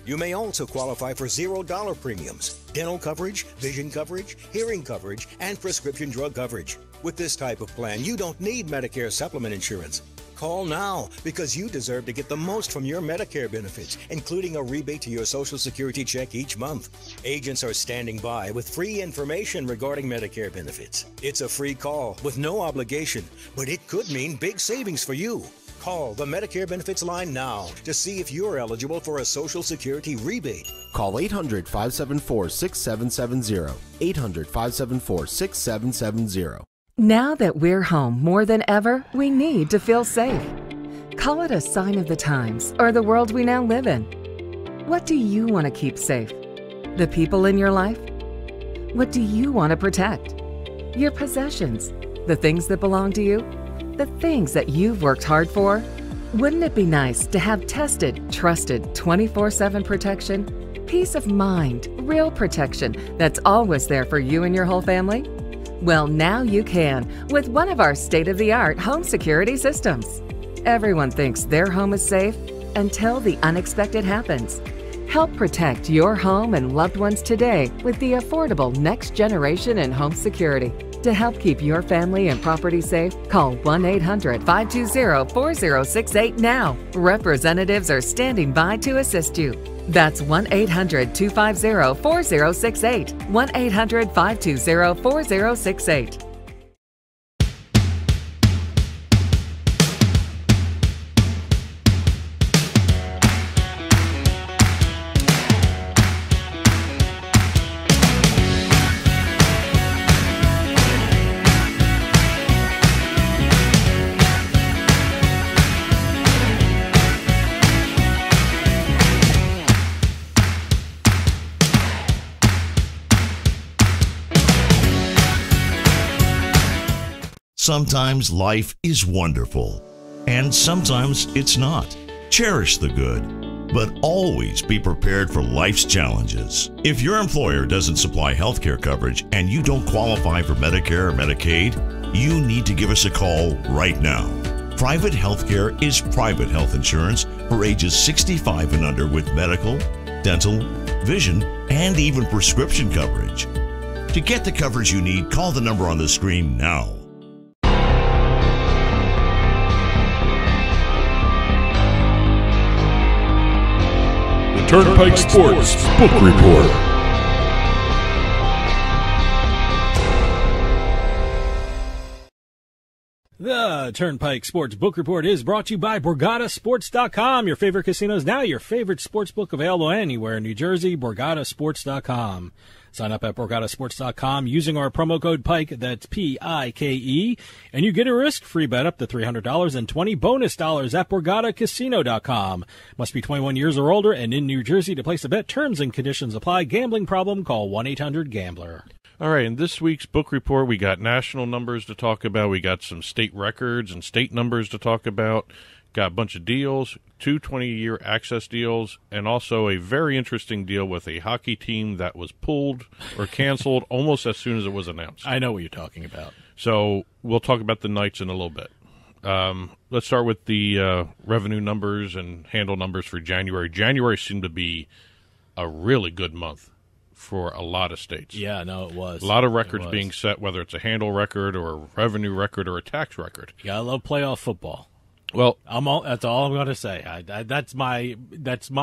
You may also qualify for $0 premiums, dental coverage, vision coverage, hearing coverage, and prescription drug coverage. With this type of plan, you don't need Medicare supplement insurance. Call now because you deserve to get the most from your Medicare benefits, including a rebate to your Social Security check each month. Agents are standing by with free information regarding Medicare benefits. It's a free call with no obligation, but it could mean big savings for you. Call the Medicare benefits line now to see if you're eligible for a Social Security rebate. Call 800-574-6770. 800-574-6770. Now that we're home more than ever, we need to feel safe. Call it a sign of the times or the world we now live in. What do you want to keep safe? The people in your life? What do you want to protect? Your possessions, the things that belong to you, the things that you've worked hard for. Wouldn't it be nice to have tested, trusted 24/7 protection? Peace of mind, real protection that's always there for you and your whole family? Well, now you can with one of our state-of-the-art home security systems. Everyone thinks their home is safe until the unexpected happens. Help protect your home and loved ones today with the affordable next generation in home security. To help keep your family and property safe, call 1-800-520-4068 now. Representatives are standing by to assist you. That's 1-800-250-4068. 1-800-520-4068. Sometimes life is wonderful, and sometimes it's not. Cherish the good, but always be prepared for life's challenges. If your employer doesn't supply health care coverage and you don't qualify for Medicare or Medicaid, you need to give us a call right now. Private health care is private health insurance for ages 65 and under with medical, dental, vision, and even prescription coverage. To get the coverage you need, call the number on the screen now. Turnpike Sports Book Report. The Turnpike Sports Book Report is brought to you by BorgataSports.com. Your favorite casinos now, your favorite sports book available anywhere in New Jersey, BorgataSports.com. Sign up at BorgataSports.com using our promo code PIKE, that's P-I-K-E, and you get a risk-free bet up to $300 and 20 bonus dollars at BorgataCasino.com. Must be 21 years or older and in New Jersey to place a bet. Terms and conditions apply. Gambling problem? Call 1-800-GAMBLER. All right, in this week's book report, we got national numbers to talk about. We got some state records and state numbers to talk about. Got a bunch of deals, 2 20-year access deals, and also a very interesting deal with a hockey team that was pulled or canceled almost as soon as it was announced. I know what you're talking about. So we'll talk about the Knights in a little bit. Let's start with the revenue numbers and handle numbers for January. January seemed to be a really good month for a lot of states. Yeah, no, it was. A lot of records being set, whether it's a handle record or a revenue record or a tax record. You gotta love playoff football. Well, that's all I'm going to say. That's my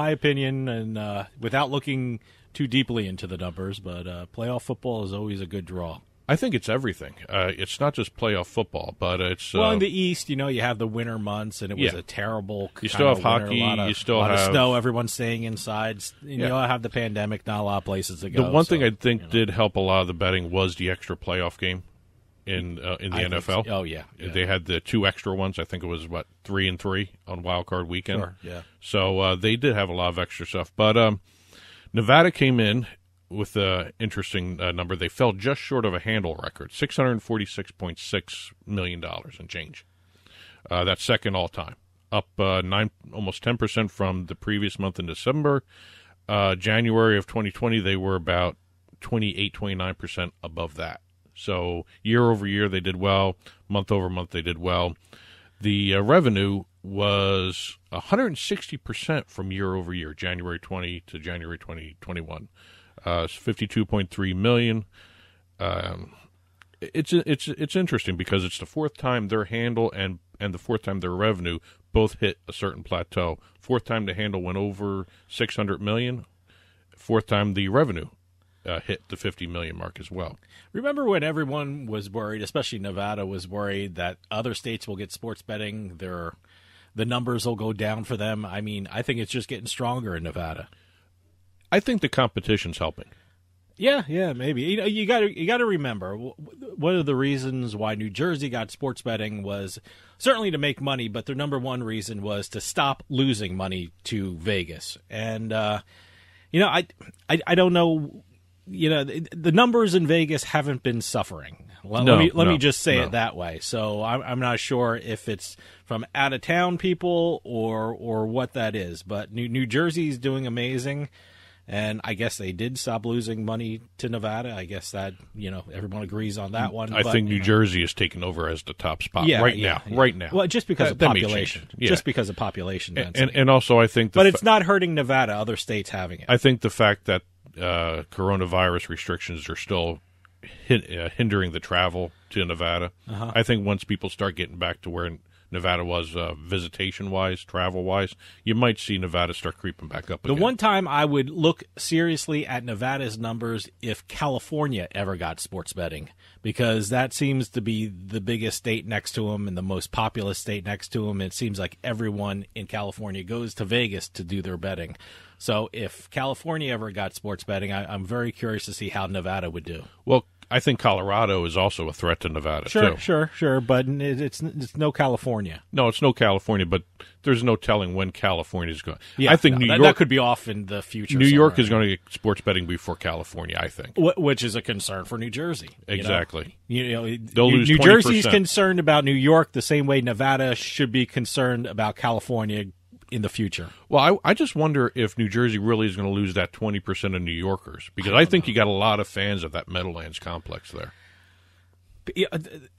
opinion, and without looking too deeply into the numbers, but playoff football is always a good draw. I think it's everything. It's not just playoff football, but it's well in the East. You know, you have the winter months, and it was a terrible. You still have hockey. You still have of snow. Everyone's staying inside. You know, have the pandemic. Not a lot of places to go. The one thing I think did help a lot of the betting was the extra playoff game in the NFL. Oh yeah, they had the 2 extra ones. I think it was 3-3 on Wild Card Weekend. Sure, yeah. So they did have a lot of extra stuff, but Nevada came in with an interesting number. They fell just short of a handle record, $646.6 million and change. That's second all time, up almost 10% from the previous month in December. January of 2020, they were about 29% above that. So year over year, they did well. Month over month, they did well. The revenue was 160% from year over year, January 20 to January 2021. It's $52.3 million. It's interesting because it's the fourth time their handle and the fourth time their revenue both hit a certain plateau. Fourth time the handle went over $600 million. Fourth time the revenue hit the $50 million mark as well. Remember when everyone was worried, especially Nevada was worried, that other states will get sports betting, the numbers will go down for them? I mean, I think it's just getting stronger in Nevada. I think the competition's helping. Yeah, maybe. You got to remember, one of the reasons why New Jersey got sports betting was certainly to make money, but their number one reason was to stop losing money to Vegas. And I don't know. The numbers in Vegas haven't been suffering. Let me just say it that way. So I'm not sure if it's from out of town people or what that is. But New Jersey's doing amazing, and I guess they did stop losing money to Nevada. I guess that everyone agrees on that one. I think New Jersey is taking over as the top spot right now. Well, just because of population. Just because of population density. And also I think, but it's not hurting Nevada. Other states having it. I think the fact that coronavirus restrictions are still hindering the travel to Nevada. I think once people start getting back to where Nevada was visitation-wise, travel-wise, you might see Nevada start creeping back up again. The one time I would look seriously at Nevada's numbers if California ever got sports betting, because that seems to be the biggest state next to them and the most populous state next to them. It seems like everyone in California goes to Vegas to do their betting. So if California ever got sports betting, I'm very curious to see how Nevada would do. Well, I think Colorado is also a threat to Nevada, too. Sure, but it's no California. No, it's no California, but there's no telling when California is going. Yeah, I think New York that could be off in the future. New York is going to get sports betting before California, I think. Which is a concern for New Jersey. Exactly. They'll lose 20%. New Jersey's concerned about New York the same way Nevada should be concerned about California in the future. Well, I just wonder if New Jersey really is going to lose that 20% of New Yorkers, because I think you got a lot of fans of that Meadowlands complex there.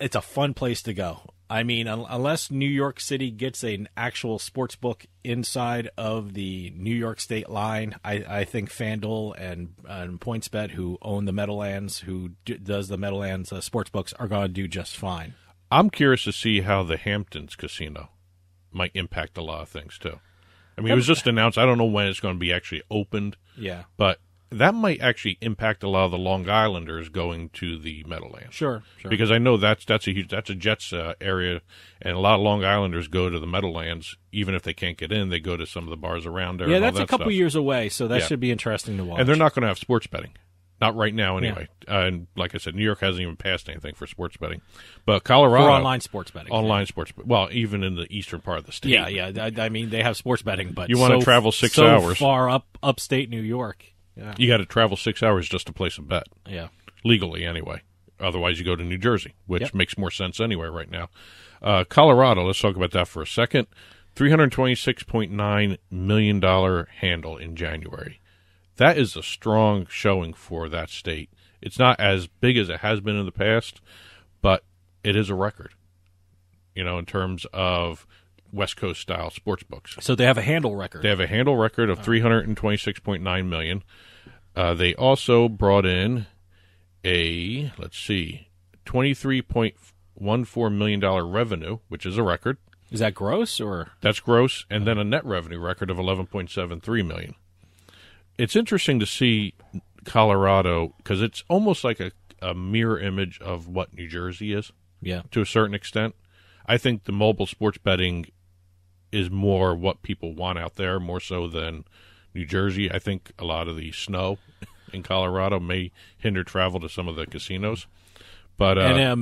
It's a fun place to go. I mean, unless New York City gets an actual sports book inside of the New York state line, I think FanDuel and PointsBet, who own the Meadowlands, who does the Meadowlands sports books, are going to do just fine. I'm curious to see how the Hamptons casino might impact a lot of things, too. I mean, it was just announced. I don't know when it's going to be actually opened. Yeah. But that might actually impact a lot of the Long Islanders going to the Meadowlands. Sure. Because I know that's a Jets area, and a lot of Long Islanders go to the Meadowlands. Even if they can't get in, they go to some of the bars around there. Yeah, that's a couple years away, so that should be interesting to watch. And they're not going to have sports betting. Not right now, anyway. Yeah. And like I said, New York hasn't even passed anything for sports betting. But Colorado... For online sports betting. Sports betting. Well, even in the eastern part of the state. Yeah. I mean, they have sports betting, but you want to travel 6 hours. So far upstate New York. Yeah. You got to travel 6 hours just to place a bet. Yeah. Legally, anyway. Otherwise, you go to New Jersey, which makes more sense anyway right now. Colorado, let's talk about that for a second. $326.9 million handle in January. That is a strong showing for that state. It's not as big as it has been in the past, but it is a record, in terms of West Coast style sports books. So they have a handle record. They have a handle record of $326.9 million. They also brought in $23.14 million revenue, which is a record. Is that gross or? That's gross, and then a net revenue record of $11.73 million. It's interesting to see Colorado because it's almost like a mirror image of what New Jersey is. Yeah. To a certain extent. I think the mobile sports betting is more what people want out there, more so than New Jersey. I think a lot of the snow in Colorado may hinder travel to some of the casinos. But a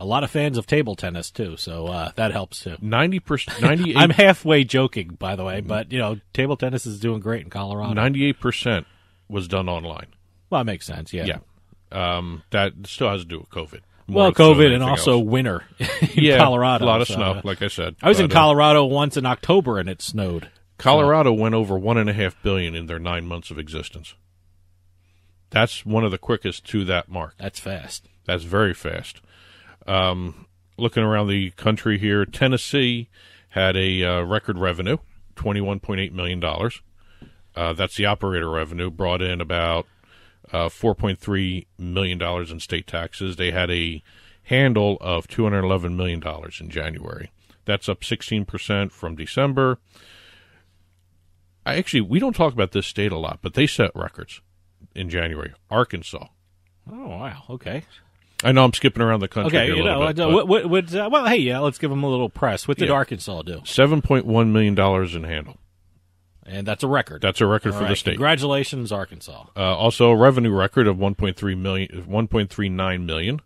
lot of fans of table tennis too, so that helps too. 98. I'm halfway joking, by the way, but table tennis is doing great in Colorado. 98% was done online. Well, that makes sense. Yeah. That still has to do with COVID. COVID and also winter in Colorado. A lot of snow, like I said. I was in Colorado once in October, and it snowed. Colorado went over $1.5 billion in their 9 months of existence. That's one of the quickest to that mark. That's fast. That's very fast. Looking around the country here, Tennessee had a record revenue, $21.8 million. That's the operator revenue, brought in about $4.3 million in state taxes. They had a handle of $211 million in January. That's up 16% from December. We don't talk about this state a lot, but they set records in January. Arkansas. Oh, wow. Okay. I know I'm skipping around the country here a little bit. Let's give them a little press. What did Arkansas do? $7.1 million in handle. And that's a record. That's a record for the state. Congratulations, Arkansas. Also, a revenue record of $1.39 million.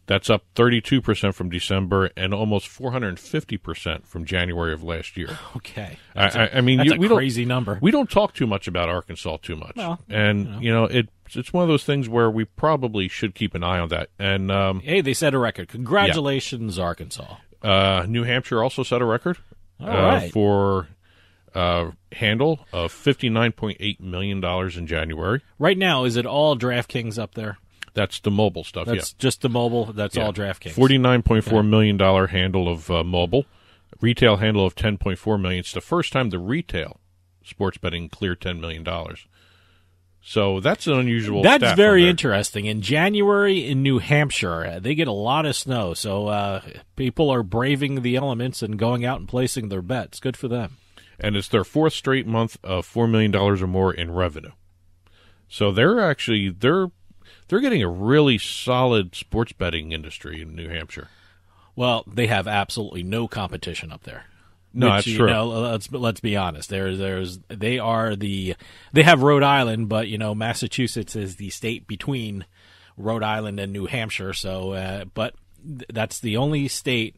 That's up 32% from December and almost 450% from January of last year. Okay. That's a crazy number. We don't talk too much about Arkansas too much. Well, and, it's one of those things where we probably should keep an eye on that. And hey, they set a record. Congratulations, Arkansas. New Hampshire also set a record for handle of $59.8 million in January. Right now, is it all DraftKings up there? That's the mobile stuff, That's just the mobile. That's all DraftKings. $49.4 million handle of mobile. Retail handle of $10.4 million. It's the first time the retail sports betting cleared $10 million. So that's an unusual That's stat very from there. interesting. In January in New Hampshire, they get a lot of snow, so people are braving the elements and going out and placing their bets. Good for them. And it's their fourth straight month of $4 million or more in revenue. So they're getting a really solid sports betting industry in New Hampshire. Well, they have absolutely no competition up there. No, Which, that's true. Let's be honest. They have Rhode Island, but Massachusetts is the state between Rhode Island and New Hampshire. So, but that's the only state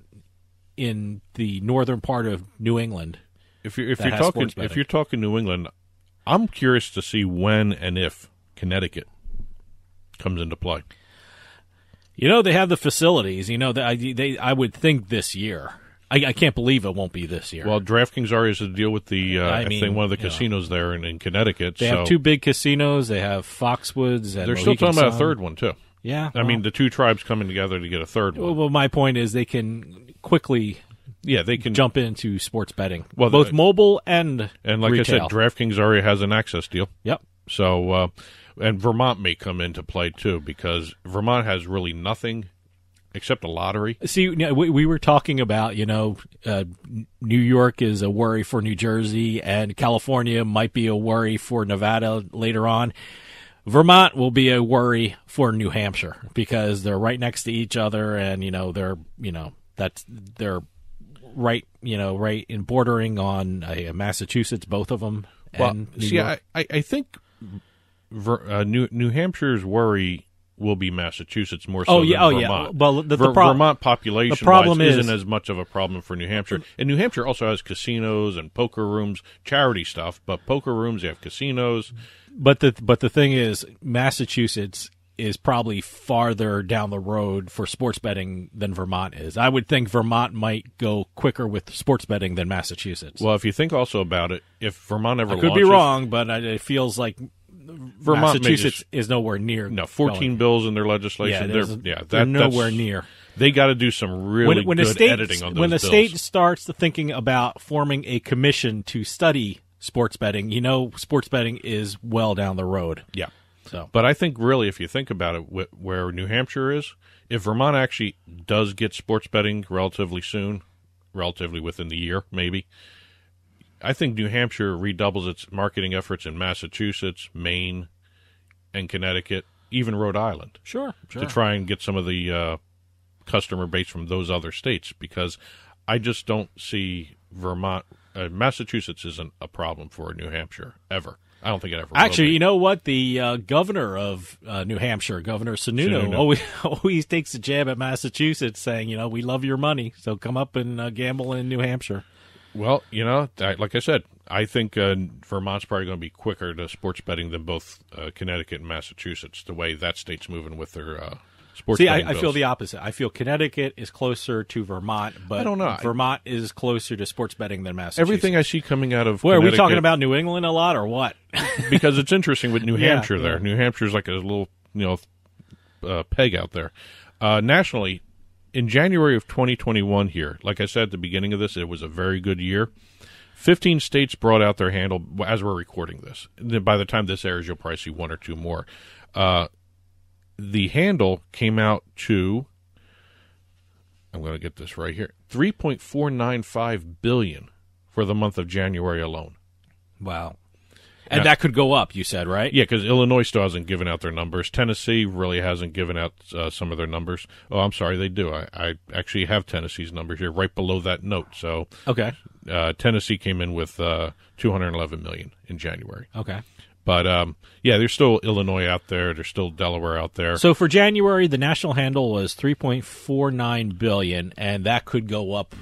in the northern part of New England. If you're talking New England, I'm curious to see when and if Connecticut comes into play. They have the facilities. I would think this year. I can't believe it won't be this year. Well, DraftKings already has to deal with the one of the casinos there in Connecticut. They have two big casinos. They have Foxwoods, and they're still talking about a third one too. Yeah, I mean the two tribes coming together to get a third one. Well, my point is they can quickly. Yeah, they can jump into sports betting. Well, both mobile and like retail. I said, DraftKings already has an access deal. Yep. So, and Vermont may come into play too because Vermont has really nothing except a lottery. See, we were talking about New York is a worry for New Jersey, and California might be a worry for Nevada later on. Vermont will be a worry for New Hampshire because they're right next to each other, and they're right in bordering on Massachusetts, both of them. And I think New Hampshire's worry will be Massachusetts more so than Vermont. Yeah. Well, the Vermont population the problem isn't as much of a problem for New Hampshire. And New Hampshire also has casinos and poker rooms, charity stuff, but poker rooms, they have casinos. But the thing is, Massachusetts is probably farther down the road for sports betting than Vermont is. I would think Vermont might go quicker with sports betting than Massachusetts. Well, if you think also about it, if Vermont ever launches... I could be wrong, but it feels like Vermont Massachusetts is nowhere near. No, 14 bills in their legislation. They're nowhere near. They got to do some really good editing on those When the bills. state starts thinking about forming a commission to study sports betting, sports betting is well down the road. Yeah. So, but I think really, if you think about it, where New Hampshire is, if Vermont actually does get sports betting relatively soon, relatively within the year, maybe, I think New Hampshire redoubles its marketing efforts in Massachusetts, Maine, and Connecticut, even Rhode Island. Sure. To try and get some of the customer base from those other states, because I just don't see Vermont, Massachusetts isn't a problem for New Hampshire, ever. I don't think it ever will Actually, be. you know what? The governor of New Hampshire, Governor Sununu, always takes a jab at Massachusetts, saying, we love your money, so come up and gamble in New Hampshire. Well, like I said, I think Vermont's probably going to be quicker to sports betting than both Connecticut and Massachusetts, the way that state's moving with their sports betting I bills. feel the opposite. I feel Connecticut is closer to Vermont, but I don't know. Vermont is closer to sports betting than Massachusetts. Everything I see coming out of Are we Connecticut- talking about New England a lot or what? Because it's interesting with New Yeah, Hampshire there. yeah. New Hampshire's like a little, peg out there. Nationally, in January of 2021 here, like I said at the beginning of this, it was a very good year. 15 states brought out their handle as we're recording this. By the time this airs, you'll probably see one or two more. The handle came out to, I'm going to get this right here, $3.495 billion for the month of January alone. Wow. And that could go up, you said, right? Yeah, because Illinois still hasn't given out their numbers. Tennessee really hasn't given out some of their numbers. Oh, I'm sorry, they do. I actually have Tennessee's numbers here right below that note. So, okay, Tennessee came in with $211 million in January. Okay. But, there's still Illinois out there. There's still Delaware out there. So for January, the national handle was $3.49 billion, and that could go up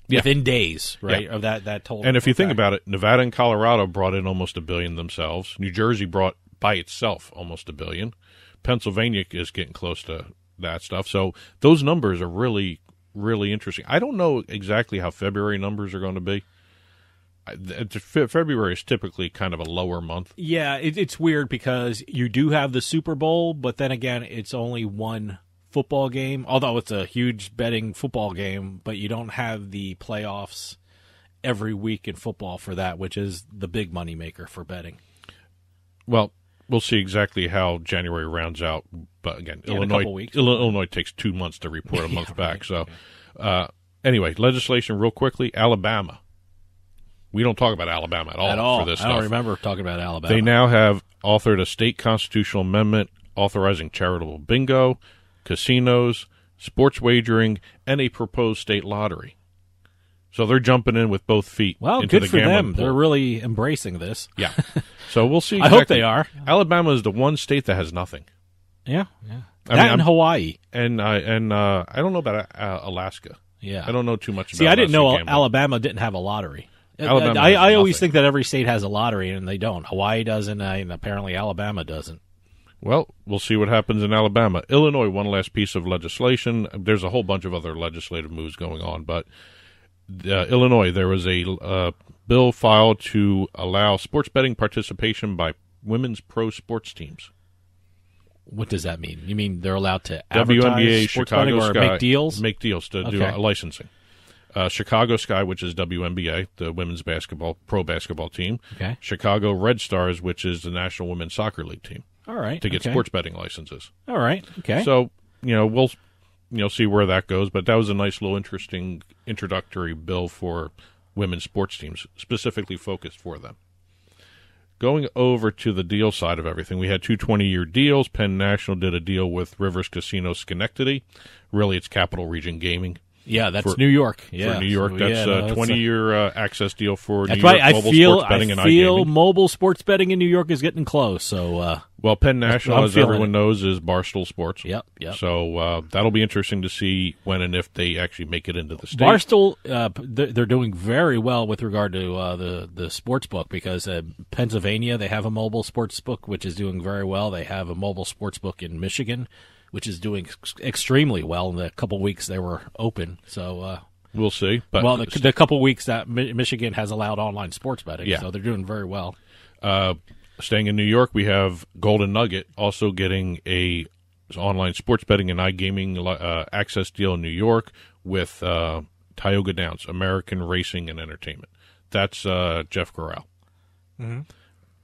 within days, right, of that total. And if you think about it, Nevada and Colorado brought in almost $1 billion themselves. New Jersey brought by itself almost $1 billion. Pennsylvania is getting close to that stuff. So those numbers are really, really interesting. I don't know exactly how February numbers are going to be. February is typically kind of a lower month. Yeah, it's weird because you do have the Super Bowl, but then again, it's only one football game, although it's a huge betting football game, but you don't have the playoffs every week in football for that, which is the big moneymaker for betting. Well, we'll see exactly how January rounds out. But again, in a couple weeks. Illinois takes 2 months to report, a month back. So, okay. Anyway, legislation real quickly. Alabama. We don't talk about Alabama at all. For this stuff. I don't remember talking about Alabama. They now have authored a state constitutional amendment authorizing charitable bingo, casinos, sports wagering, and a proposed state lottery. So they're jumping in with both feet. Well, into good the for them. pool. They're really embracing this. Yeah. So we'll see. I hope they are. Alabama is the one state that has nothing. Yeah. And Hawaii. And I don't know about Alaska. Yeah. I don't know too much about. See, I didn't know gambling. Alabama didn't have a lottery. Alabama I has always nothing. think that every state has a lottery, and they don't. Hawaii doesn't, and apparently Alabama doesn't. Well, we'll see what happens in Alabama. Illinois, one last piece of legislation. There's a whole bunch of other legislative moves going on, but Illinois, there was a bill filed to allow sports betting participation by women's pro sports teams. What does that mean? You mean they're allowed to advertise WNBA, sports Chicago betting or Sky, make deals? Make deals to do Okay. licensing. Chicago Sky, which is WNBA, the women's pro basketball team. Okay. Chicago Red Stars, which is the National Women's Soccer League team. All right. To get okay. sports betting licenses. All right. Okay. So, we'll see where that goes, but that was a nice little interesting introductory bill for women's sports teams, specifically focused for them. Going over to the deal side of everything, we had 2 20-year deals. Penn National did a deal with Rivers Casino Schenectady. Really, it's Capital Region Gaming. Yeah, that's New York. Yeah, for New York, that's a 20-year access deal for New York mobile sports betting and iGaming. I feel mobile sports betting in New York is getting close. So, well, Penn National, as everyone knows, is Barstool Sports. Yep. So that'll be interesting to see when and if they actually make it into the state. Barstool, they're doing very well with regard to the sports book because Pennsylvania, they have a mobile sports book which is doing very well. They have a mobile sports book in Michigan, which is doing extremely well in the couple weeks they were open. So we'll see. But the couple weeks that Michigan has allowed online sports betting, so they're doing very well. Staying in New York, we have Golden Nugget also getting a online sports betting and iGaming access deal in New York with Tioga Downs, American Racing and Entertainment. That's Jeff Corral. Mm-hmm.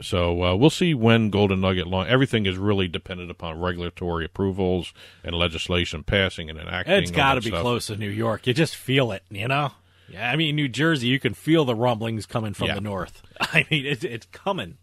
So we'll see when Golden Nugget launch. Everything is really dependent upon regulatory approvals and legislation passing and enacting. It's got to be close to New York. You just feel it, Yeah, I mean, New Jersey, you can feel the rumblings coming from the north. I mean, it's coming.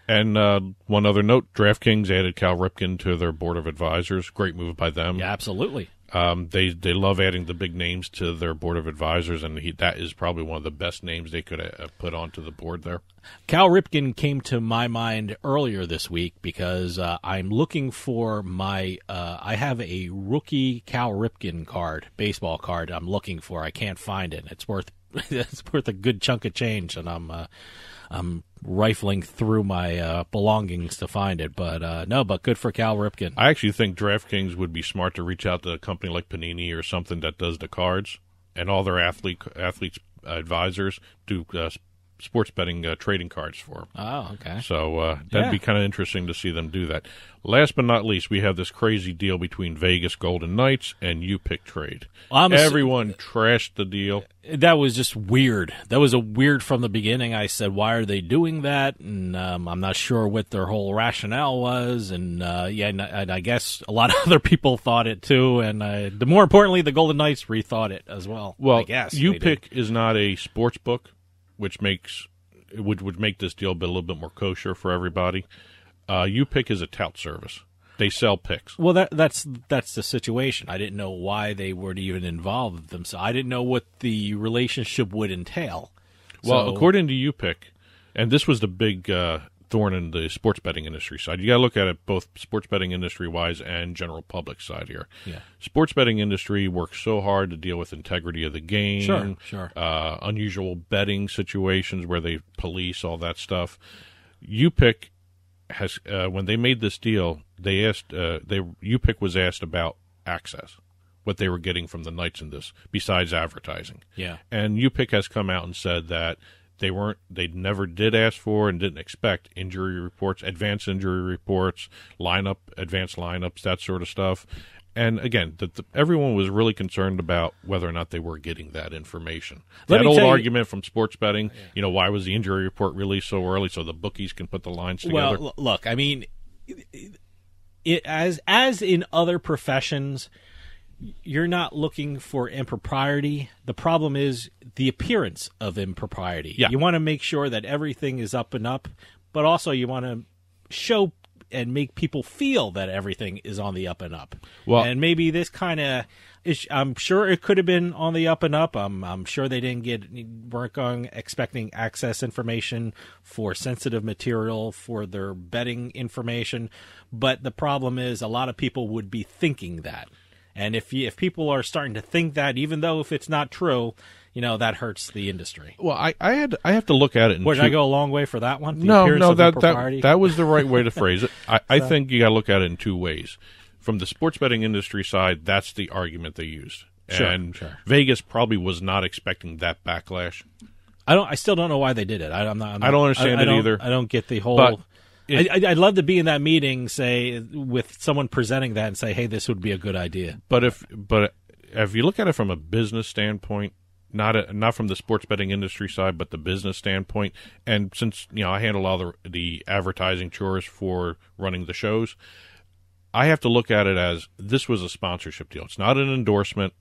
And one other note, DraftKings added Cal Ripken to their board of advisors. Great move by them. Yeah, absolutely. They love adding the big names to their board of advisors, and that is probably one of the best names they could have put onto the board there. Cal Ripken came to my mind earlier this week because I'm looking for my I have a rookie Cal Ripken card, baseball card I'm looking for. I can't find it. It's worth a good chunk of change, and I'm rifling through my belongings to find it, but good for Cal Ripken. I actually think DraftKings would be smart to reach out to a company like Panini or something that does the cards, and all their athletes advisors do sports betting trading cards for them. Oh, okay. So that'd be kind of interesting to see them do that. Last but not least, we have this crazy deal between Vegas Golden Knights and U-Pick Trade. Everyone trashed the deal. That was just weird. That was a weird from the beginning. I said, why are they doing that? And I'm not sure what their whole rationale was. And and I guess a lot of other people thought it too. And more importantly, the Golden Knights rethought it as well. Well, I guess U-Pick is not a sports book, which would make this deal a little bit more kosher for everybody. U-Pick is a tout service. They sell picks. Well, that's the situation. I didn't know why they were even involved themselves. I didn't know what the relationship would entail. Well, according to U-Pick, and this was the big thorn in the sports betting industry side. You got to look at it both sports betting industry-wise and general public side here. Yeah. Sports betting industry works so hard to deal with integrity of the game. Sure. Unusual betting situations where they police all that stuff. U-Pick has when they made this deal, they asked U-Pick was asked about access, what they were getting from the Knights in this besides advertising. Yeah. And U-Pick has come out and said that they never did ask for and didn't expect injury reports, advanced injury reports, advanced lineups, that sort of stuff. And again, everyone was really concerned about whether or not they were getting that information. Let That me old tell you- argument from sports betting, why was the injury report released so early so the bookies can put the lines together? Well, look, I mean, as in other professions, you're not looking for impropriety. The problem is the appearance of impropriety. Yeah. You want to make sure that everything is up and up, but also you want to show and make people feel that everything is on the up and up. Well, and maybe this kind of, I'm sure it could have been on the up and up. I'm sure they weren't expecting access information for sensitive material for their betting information. But the problem is a lot of people would be thinking that. And if people are starting to think that, even though if it's not true, that hurts the industry. Well, I have to look at it. Did I go a long way for that one? No, that was the right way to phrase it. I think you got to look at it in two ways. From the sports betting industry side, that's the argument they used, and Vegas probably was not expecting that backlash. I still don't know why they did it. I don't understand it either. I don't get the whole. I'd love to be in that meeting, say, with someone presenting that and say, "Hey, this would be a good idea." But if you look at it from a business standpoint, not from the sports betting industry side, but the business standpoint, and since I handle all the advertising chores for running the shows, I have to look at it as this was a sponsorship deal. It's not an endorsement.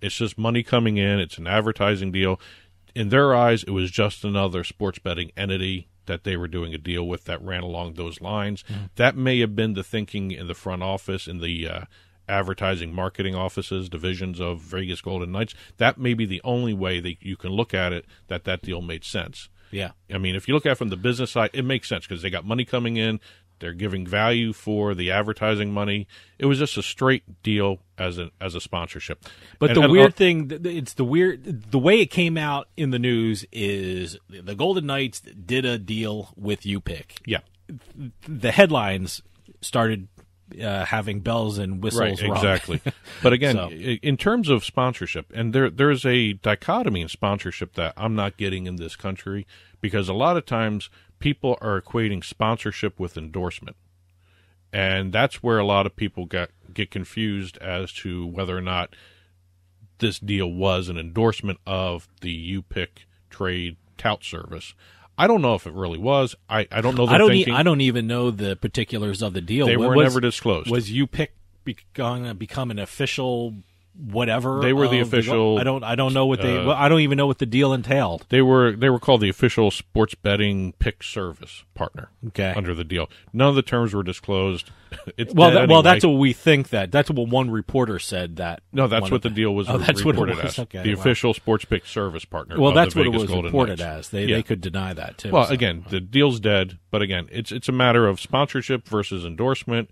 It's just money coming in. It's an advertising deal. In their eyes, it was just another sports betting entity that they were doing a deal with that ran along those lines. That may have been the thinking in the front office, in the advertising marketing offices, divisions of Vegas Golden Knights. That may be the only way that you can look at it, that deal made sense. Yeah. I mean, if you look at it from the business side, it makes sense because they got money coming in. They're giving value for the advertising money. It was just a straight deal as a sponsorship. But the weird thing, the way it came out in the news is the Golden Knights did a deal with UPick. Yeah. The headlines started having bells and whistles. Right, rung. exactly. But again, in terms of sponsorship, and there's a dichotomy in sponsorship that I'm not getting in this country, because a lot of times people are equating sponsorship with endorsement. And that's where a lot of people get confused as to whether or not this deal was an endorsement of the UPick trade tout service. I don't know if it really was. I don't know the thinking. I don't even know the particulars of the deal. They were never disclosed. Was UPick going to become an official whatever? They were the official. I don't know what they. I don't even know what the deal entailed. They were called the official sports betting pick service partner. Okay. Under the deal, none of the terms were disclosed. Well, that's what we think. That's what one reporter said. That no, that's what the deal was reported as. Okay, the official sports pick service partner. Well, that's of the what it Vegas was Golden reported Knights. as. They could deny that too. Well, again, the deal's dead. But again, it's a matter of sponsorship versus endorsement,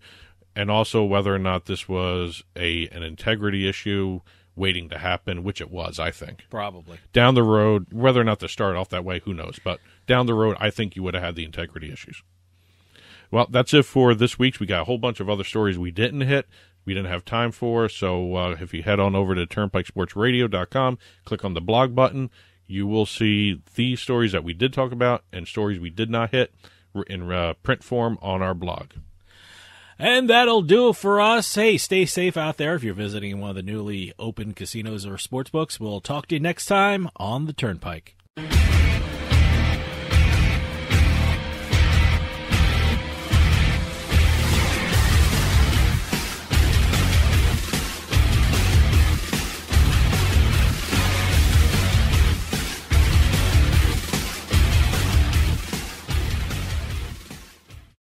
and also whether or not this was an integrity issue waiting to happen, which it was, I think. Probably. Down the road, whether or not to start off that way, who knows? But down the road, I think you would have had the integrity issues. Well, that's it for this week's. We got a whole bunch of other stories we didn't hit, we didn't have time for. So if you head on over to turnpikesportsradio.com, click on the blog button, you will see these stories that we did talk about and stories we did not hit in print form on our blog. And that'll do it for us. Hey, stay safe out there if you're visiting one of the newly opened casinos or sportsbooks. We'll talk to you next time on the Turnpike.